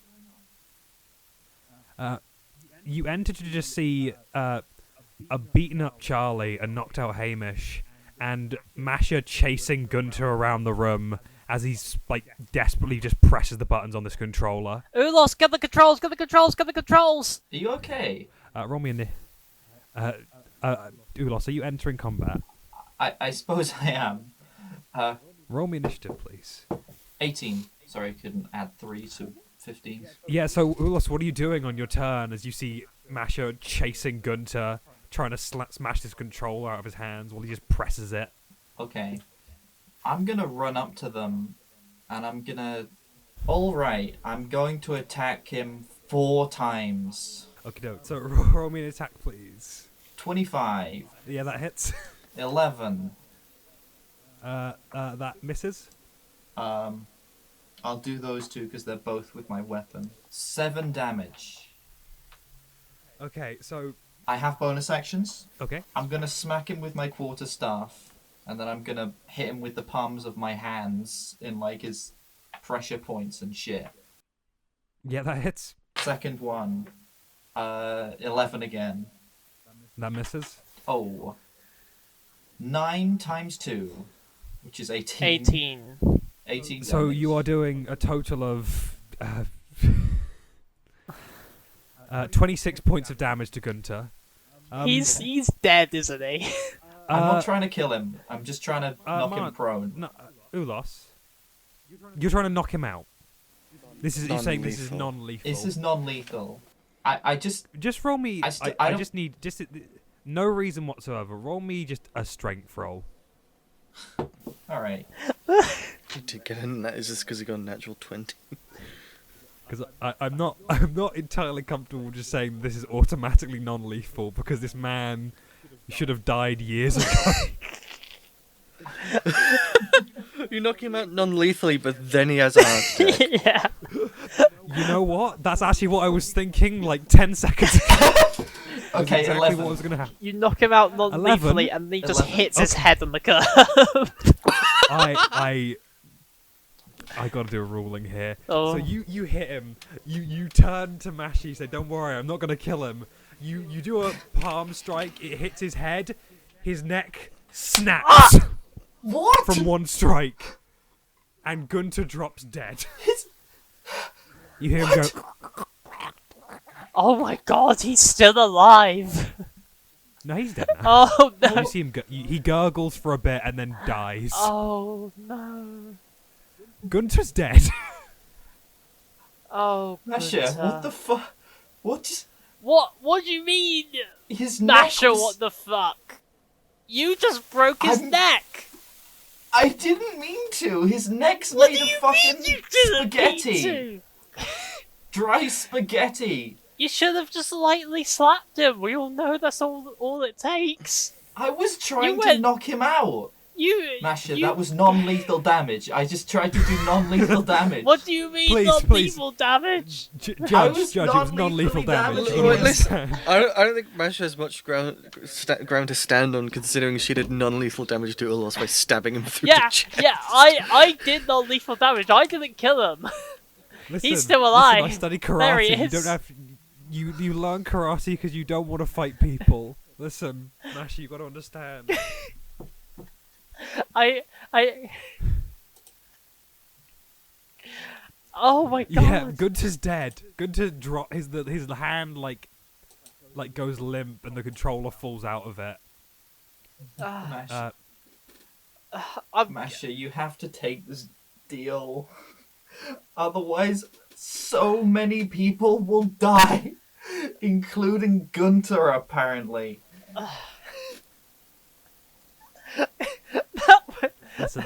You enter to just see a beaten up Charlie, a knocked out Hamish, and Masha chasing Gunter around the room as he's like desperately just presses the buttons on this controller. Ulos, get the controls, get the controls, get the controls! Are you okay? Roll me Ulos, are you entering combat? I suppose I am. Roll me initiative, please. 18. Sorry, I couldn't add 3 to 15. Yeah, so Ulos, what are you doing on your turn as you see Masha chasing Gunter, trying to smash this controller out of his hands while he just presses it? Okay. I'm gonna run up to them, and I'm gonna... Alright, I'm going to attack him 4 times. Okay, no. So roll me an attack, please. 25. Yeah, that hits. 11. That misses. I'll do those 2 because they're both with my weapon. 7 damage. Okay, so... I have bonus actions. Okay. I'm gonna smack him with my quarterstaff, and then I'm gonna hit him with the palms of my hands in like his pressure points and shit. Yeah, that hits. Second one. 11 again. That misses. Oh. 9 times 2, which is 18. 18. 18 So damage. you are doing a total of 26 points of damage to Gunter. He's dead, isn't he? I'm not trying to kill him. I'm just trying to knock him prone. No, Ulos, you're trying to knock him out. You're saying this is non-lethal. This is non-lethal. I just roll me. I just need no reason whatsoever. Roll me just a strength roll. All right. You did get in that. Is this because you got a natural 20? Because I'm not entirely comfortable just saying this is automatically non-lethal because this man should have died years ago. You knock him out non-lethally, but then he has a heart attack. Yeah. You know what? That's actually what I was thinking like 10 seconds ago. Okay, exactly 11. what was going to happen. You knock him out non-lethally 11? and he just 11? hits his head on the curb. I got to do a ruling here. Oh. So you hit him. You turn to Masha. You say, "Don't worry, I'm not going to kill him." You do a palm strike. It hits his head. His neck snaps What? from one strike, and Gunter drops dead. You hear him go. Oh my god, he's still alive! No, he's dead now. Oh no! You see him. He gurgles for a bit and then dies. Oh no! Gunter's dead. Oh, Masha, Gunter. what the fuck? What? What do you mean? His Masha, neck was... what the fuck? You just broke his neck! I didn't mean to. His neck's What made do of you fucking mean you didn't spaghetti. mean to? Dry spaghetti. You should have just lightly slapped him. We all know that's all it takes. I was trying to went- knock him out. Masha, that was non-lethal damage. I just tried to do non-lethal damage. What do you mean Please, non-lethal damage? Judge, it was non-lethal non-lethally damage. damaging You him. understand? I don't think Masha has much ground to stand on, considering she did non-lethal damage to Ulos by stabbing him through Yeah, the chest. yeah, I did non-lethal damage. I didn't kill him. Listen, still alive. Listen, I study There he karate. You is. don't have. You learn karate because you don't want to fight people. Listen, Masha, you got to understand. I. Oh my god. Yeah, Gunter's dead. Gunter drop his hand like goes limp and the controller falls out of it. Masha, I'm, Masha, you have to take this deal. Otherwise, so many people will die, including Gunter, apparently. Listen,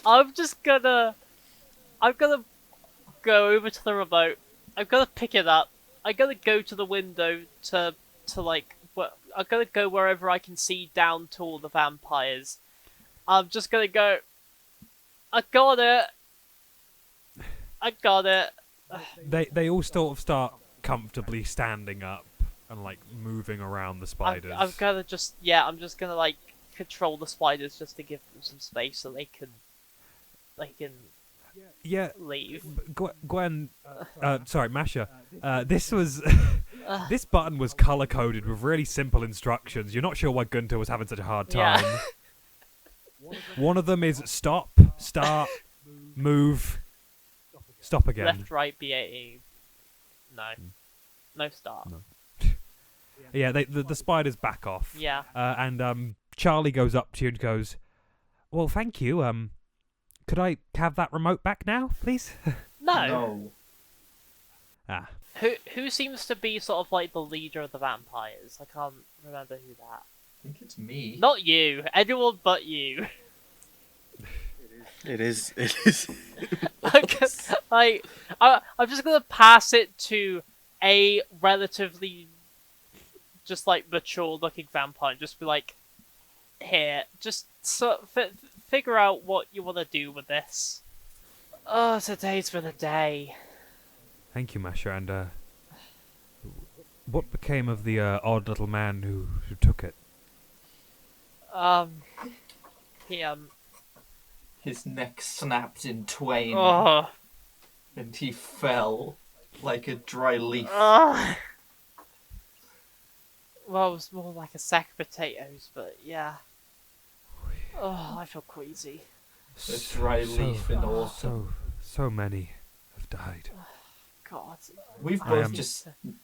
I'm gonna go over to the remote. I'm gonna pick it up. I'm gonna go to the window to like. I'm gonna go wherever I can see down to all the vampires. I'm just gonna go. I got it. I got it. they all sort of start comfortably standing up and like moving around the spiders. I'm gonna just I'm just gonna like control the spiders just to give them some space so they can Yeah, leave. Gwen, sorry, Masha. This was this button was color coded with really simple instructions. You're not sure why Gunter was having such a hard Yeah. time. One of them is stop, start, move, stop again. Left, right, B18. No start. No. Yeah, the spiders back off. Yeah. And Charlie goes up to you and goes, "Well, thank you. Could I have that remote back now, please?" No. Ah. Who seems to be sort of like the leader of the vampires? I can't remember who that. I think it's me. Not you. Anyone but you. It is. I'm just gonna pass it to a relatively just like mature looking vampire. Just be like, here, just figure out what you want to do with this. Oh, today's been a day. Thank you, Masha. And what became of the odd little man who took it? He His neck snapped in twain, Oh. and he fell like a dry leaf. Well, it was more like a sack of potatoes, but yeah. Oh, I feel queasy. A dry leaf in autumn. So many have died. God. We've I both am- just I'm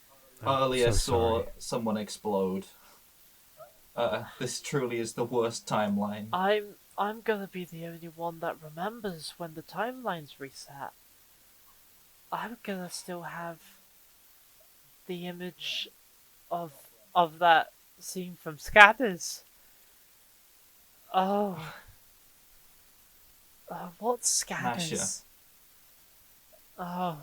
earlier so saw sorry. someone explode. This truly is the worst timeline. I'm gonna be the only one that remembers when the timeline's reset. I'm gonna still have the image of that scene from Scatters. Oh. What's Scatters? Oh,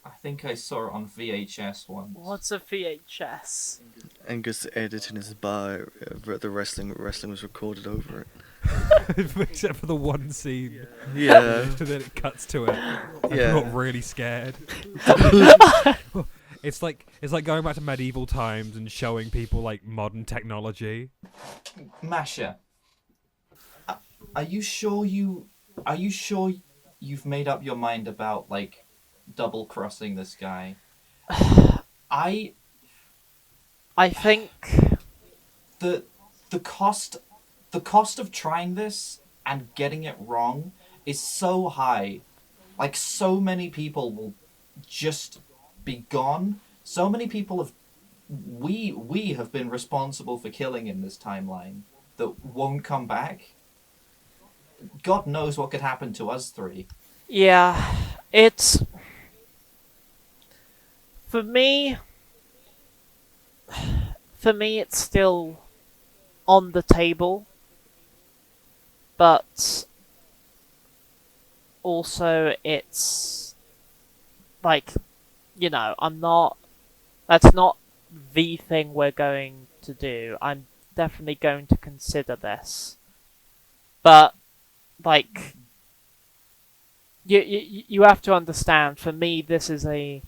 I think I saw it on VHS once. what's a VHS? Angus edited in his bar. The wrestling was recorded over it. Except for the one scene. Yeah. And then it cuts to it. And Yeah. I got really scared. It's like going back to medieval times and showing people like modern technology. Masha, are you sure you've made up your mind about like double crossing this guy? I think the cost of trying this and getting it wrong is so high. Like, so many people will just be gone. So many people have we have been responsible for killing in this timeline that won't come back. God knows what could happen to us three. yeah, it's for me it's still on the table, but also it's like, you know, that's not the thing we're going to do. I'm definitely going to consider this. But, like, you have to understand, for me, this is a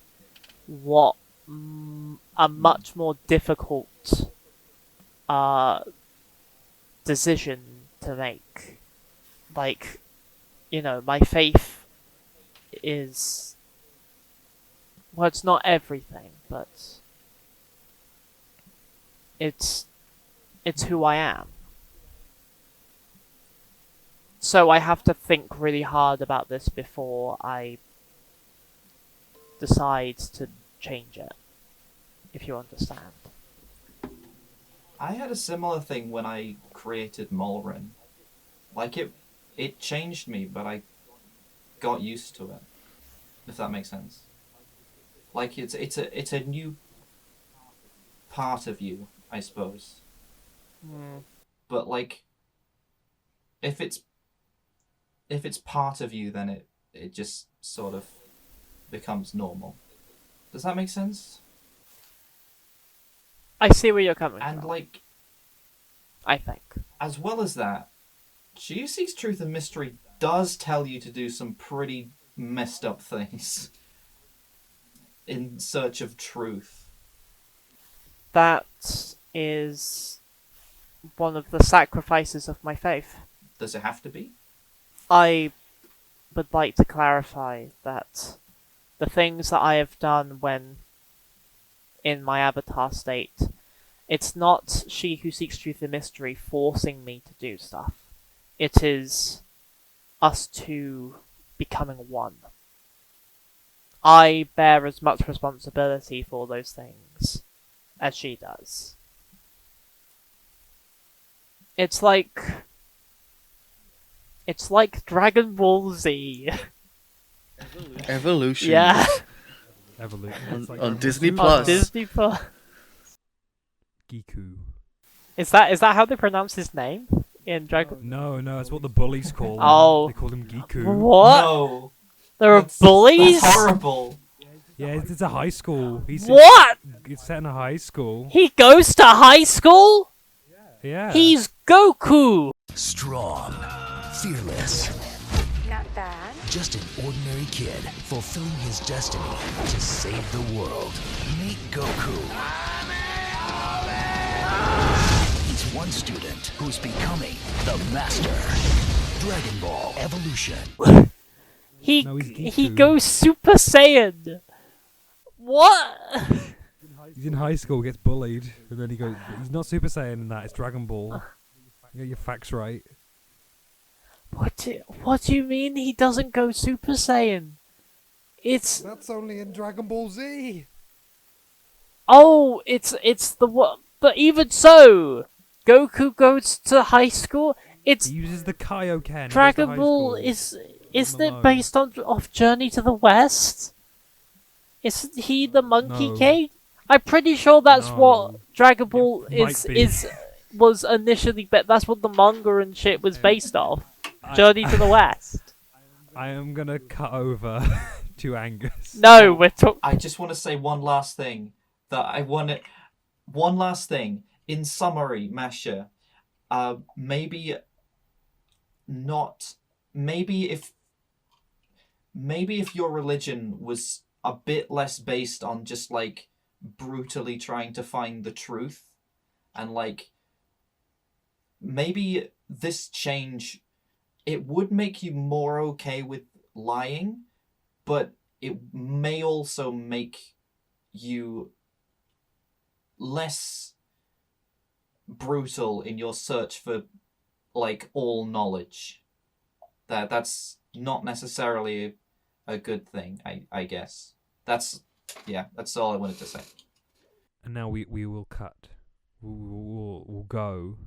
much more difficult decision to make. Like, my faith is, well, it's not everything, but it's who I am. So I have to think really hard about this before I decide to change it, if you understand. I had a similar thing when I created Mulrin. Like, it changed me, but I got used to it. If that makes sense. Like, it's a new part of you, I suppose. But like, if it's part of you, then it just sort of becomes normal. Does that make sense? I see where you're coming And from. like, I think. as well as that, She Seeks Truth and Mystery does tell you to do some pretty messed up things in search of truth. That is one of the sacrifices of my faith. Does it have to be? I would like to clarify that the things that I have done when in my avatar state, it's not She Who Seeks Truth and Mystery forcing me to do stuff. It is us two becoming one. I bear as much responsibility for those things as she does. It's like Dragon Ball Z. Evolution. Yeah. Evolution. On Disney On Plus. Disney Plus. Giku. Is that how they pronounce his name in Dragon? No, that's what the bullies call him. Oh. They call him Giku. What? No. There are bullies? That's horrible. Yeah, it's a high school. What? It's set in a high school. He goes to high school? Yeah. He's Goku! Strong, fearless, Not bad. just an ordinary kid fulfilling his destiny to save the world. Meet Goku. He's one student who's becoming the master. Dragon Ball Evolution. No, he's He Giku. goes Super Saiyan! What? He's in high school, gets bullied, and then he goes. He's not Super Saiyan in that. It's Dragon Ball. You got your facts right. What do you mean he doesn't go Super Saiyan? It's That's only in Dragon Ball Z. it's the what? But even so, Goku goes to high school. It's He uses the Kaioken. He goes to Dragon high Ball. school. Isn't him it alone. based off Journey to the West? Isn't he the Monkey No. King? I'm pretty sure that's No. what Dragon Ball might be. was initially, but that's what the manga and shit was based off. I- Journey to the West. I am gonna cut over to Angus. No, we're talking. I just want to say one last thing. One last thing. In summary, Masha, maybe if your religion was a bit less based on just like brutally trying to find the truth, and like maybe this change, it would make you more okay with lying, but it may also make you less brutal in your search for like all knowledge. That's not necessarily a good thing, I guess. That's all I wanted to say. And now we will cut. We'll go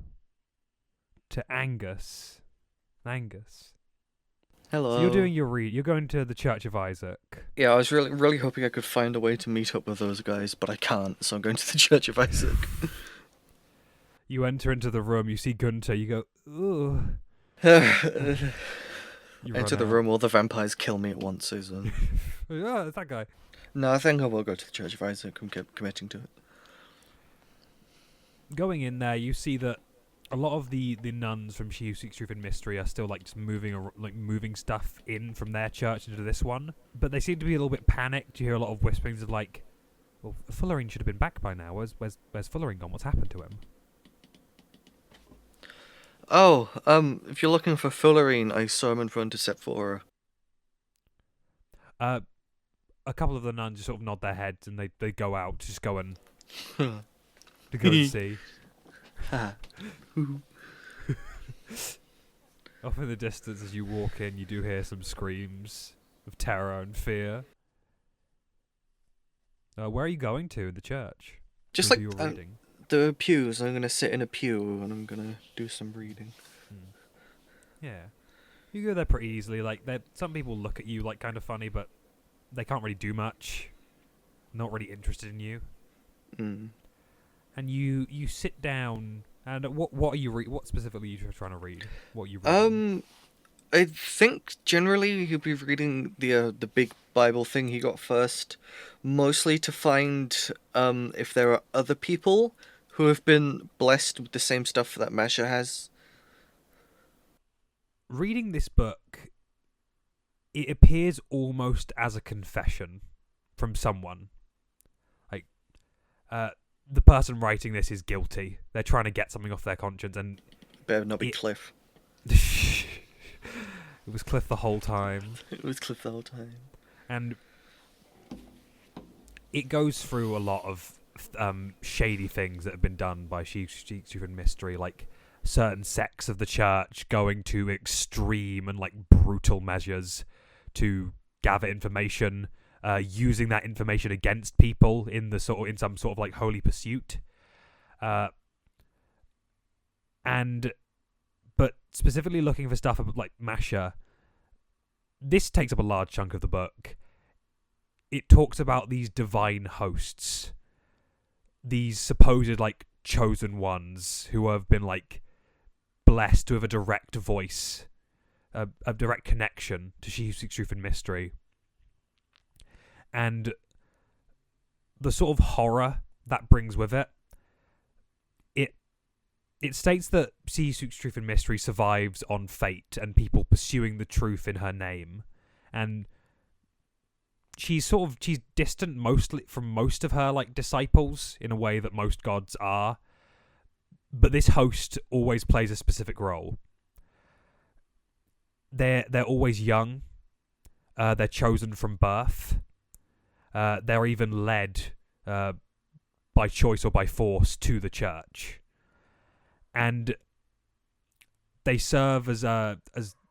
to Angus. Angus. Hello. So you're doing your read. You're going to the Church of Isaac. Yeah, I was really hoping I could find a way to meet up with those guys, but I can't, so I'm going to the Church of Isaac. You enter into the room. You see Gunter. You go, ooh. You Enter run the out. room, all the vampires kill me at once, Susan. Oh, it's that guy. No, I think I will go to the Church of Isaac. I'm committing to it. going in there, you see that a lot of the nuns from She Who Seeks Truth and Mystery are still like just moving stuff in from their church into this one, but they seem to be a little bit panicked. You hear a lot of whisperings of like, "Well, Fullerene should have been back by now. Where's Fullerene gone? What's happened to him?" Oh, if you're looking for Fullerene, I saw him in front of Sephora. A couple of the nuns just sort of nod their heads and they go out to just go and see. Off in the distance, as you walk in, you do hear some screams of terror and fear. Where are you going to in the church? Just Who like you're reading? the pews. I'm gonna sit in a pew and I'm gonna do some reading. Yeah, you go there pretty easily. Like, some people look at you like kind of funny, but they can't really do much. Not really interested in you. Mm. And you sit down. And what are you what specifically are you trying to read? What are you reading? I think generally he'll be reading the big Bible thing he got first, mostly to find if there are other people who have been blessed with the same stuff that Masha has. Reading this book, it appears almost as a confession from someone. Like, the person writing this is guilty. They're trying to get something off their conscience, and Better not be Cliff. It was Cliff the whole time. It was Cliff the whole time. And it goes through a lot of shady things that have been done by She Who Seeks Truth and Mystery, like certain sects of the church going to extreme and like brutal measures to gather information, using that information against people in some sort of like holy pursuit. But specifically looking for stuff about like Masha, this takes up a large chunk of the book. It talks about these divine hosts, these supposed like chosen ones who have been like blessed to have a direct voice, a direct connection to She Who Seeks Truth and Mystery. And the sort of horror that brings with it, it states that She Who Seeks Truth and Mystery survives on fate and people pursuing the truth in her name. And she's distant mostly from most of her like disciples in a way that most gods are. But this host always plays a specific role. They're always young. They're chosen from birth. They're even led by choice or by force to the church. And they serve as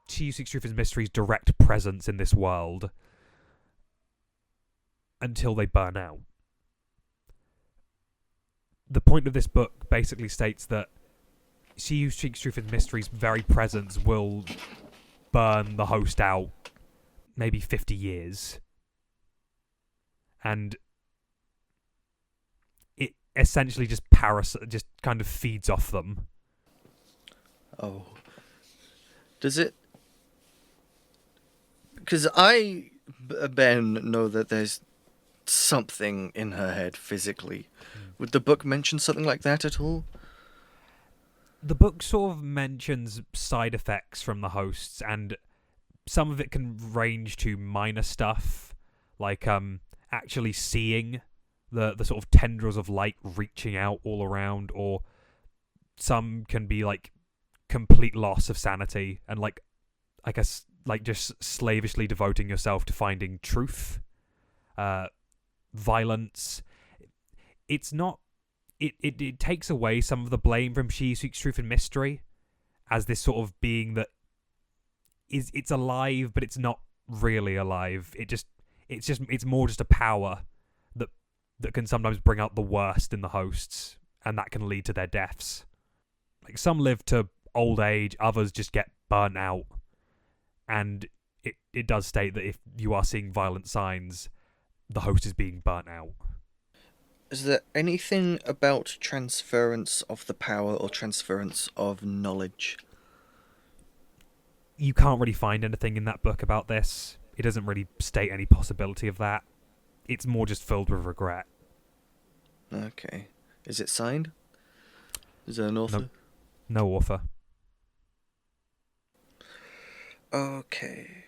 She Who Seeks Truth and Mystery's direct presence in this world until they burn out. The point of this book basically states that She Who Seeks Truth and Mystery's very presence will burn the host out maybe 50 years. And it essentially just kind of feeds off them. Oh. Does it... Because I, Ben, know that there's something in her head physically. Would the book mention something like that at all? The book sort of mentions side effects from the hosts, and some of it can range to minor stuff, like actually seeing the sort of tendrils of light reaching out all around, or some can be like complete loss of sanity and like I guess like just slavishly devoting yourself to finding truth, violence. It's not it takes away some of the blame from She Who Seeks Truth and Mystery as this sort of being that it's alive but it's not really alive. It's more just a power that can sometimes bring out the worst in the hosts, and that can lead to their deaths. Like, some live to old age, others just get burnt out. And it does state that if you are seeing violent signs, the host is being burnt out. Is there anything about transference of the power or transference of knowledge? You can't really find anything in that book about this. It doesn't really state any possibility of that. It's more just filled with regret. Okay. Is it signed? Is there an author? No author. Okay.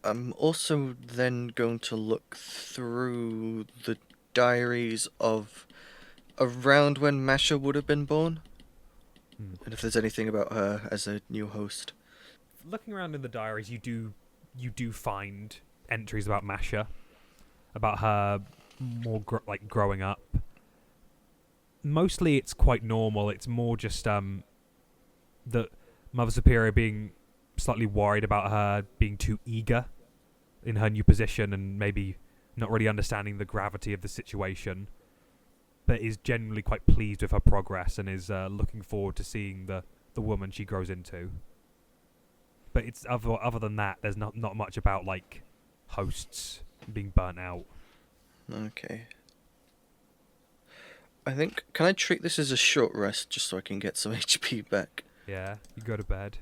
I'm also then going to look through the diaries of around when Masha would have been born. And if there's anything about her as a new host. Looking around in the diaries, you do find entries about Masha, about her more growing up. Mostly, it's quite normal. It's more just that Mother Superior being slightly worried about her being too eager in her new position and maybe not really understanding the gravity of the situation, but is genuinely quite pleased with her progress and is looking forward to seeing the woman she grows into. But it's other than that, there's not much about like hosts being burnt out. Okay. I think, can I treat this as a short rest just so I can get some HP back? Yeah, you go to bed.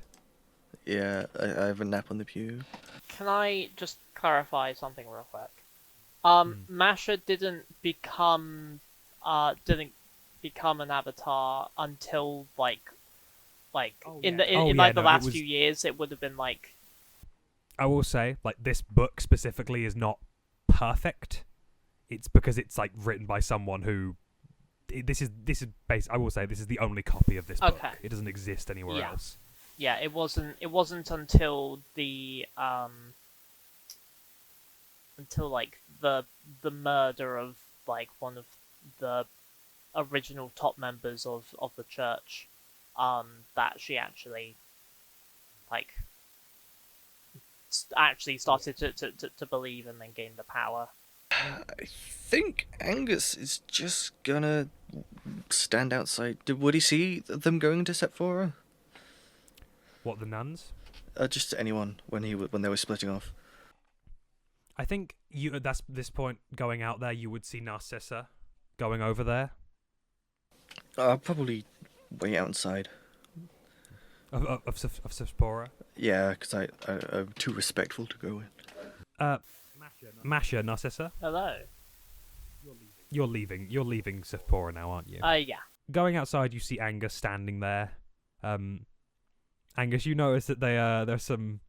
Yeah, I have a nap on the pew. Can I just clarify something real quick? Masha didn't become an avatar until like in the last few years. It would have been like. I will say, like, this book specifically is not perfect. It's because it's like written by someone who. This is I will say this is the only copy of this book. It doesn't exist anywhere else. Yeah, it wasn't until the the murder of like one of the original top members of the church that she actually started to believe and then gained the power. I think Angus is just gonna stand outside. Would he see them going to Sephora? What, the nuns? Just anyone when they were splitting off. I think you at this point going out there, you would see Narcissa going over there. I'll probably wait outside. Of Sephora? Yeah, because I'm too respectful to go in. Masha, Narcissa? Hello. You're leaving Sephora now, aren't you? Yeah. Going outside, you see Angus standing there. Angus, you notice that there's some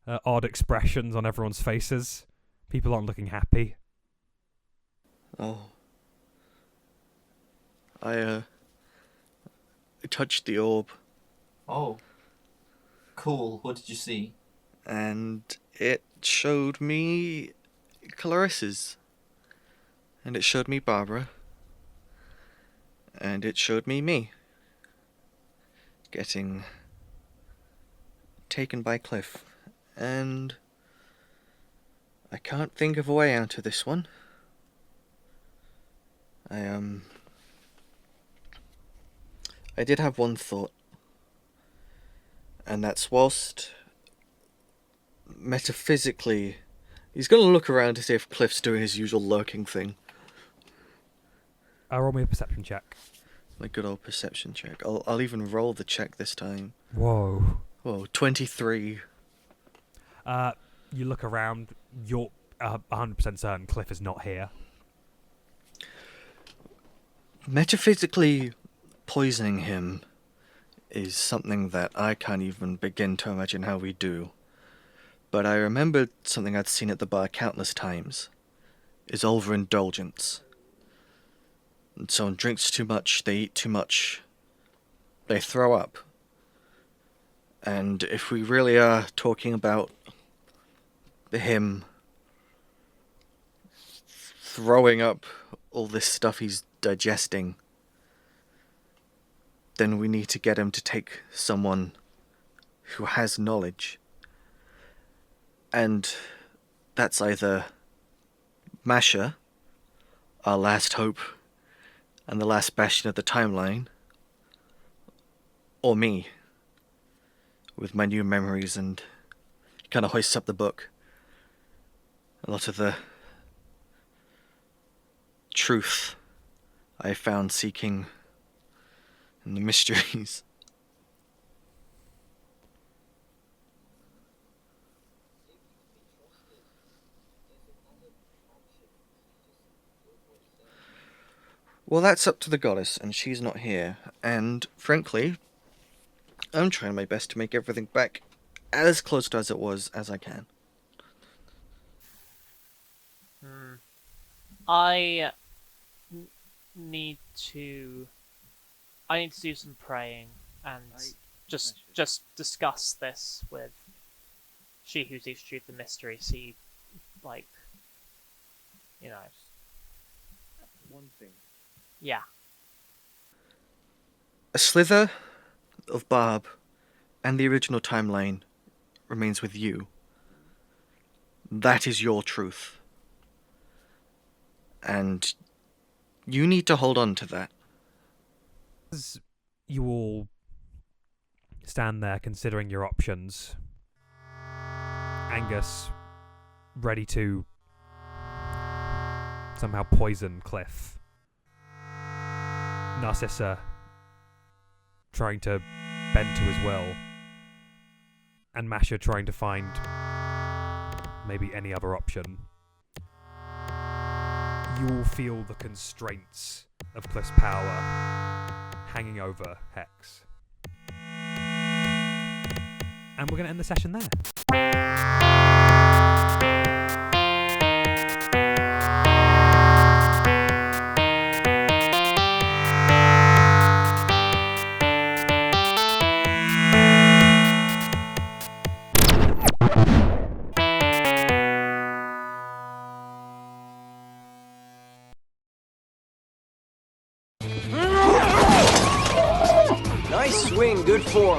odd expressions on everyone's faces. People aren't looking happy. Oh. I touched the orb. Oh. Cool. What did you see? And it showed me Clarissa's. And it showed me Barbara. And it showed me getting taken by Cliff. And I can't think of a way out of this one. I did have one thought. And that's whilst metaphysically he's going to look around to see if Cliff's doing his usual lurking thing. Roll me a perception check. My good old perception check. I'll even roll the check this time. Whoa. 23. You look around. You're 100% certain Cliff is not here. Metaphysically poisoning him is something that I can't even begin to imagine how we do. But I remembered something I'd seen at the bar countless times. Is overindulgence. When someone drinks too much, they eat too much, they throw up. And if we really are talking about him throwing up all this stuff he's digesting, then we need to get him to take someone who has knowledge. And that's either Masha, our last hope and the last bastion of the timeline, or me, with my new memories, and he kind of hoists up the book. A lot of the truth I found seeking and the mysteries. Well, that's up to the goddess, and she's not here. And, frankly, I'm trying my best to make everything back as close to as it was as I can. I need to do some praying and just discuss this with she who sees truth and mystery. See, like, you know. One thing. Yeah. A slither of Barb and the original timeline remains with you. That is your truth. And you need to hold on to that. As you all stand there considering your options, Angus, ready to somehow poison Cliff. Narcissa, trying to bend to his will. And Masha trying to find maybe any other option. You all feel the constraints of Cliff's power hanging over Hex. And we're going to end the session there. Nice swing, good form.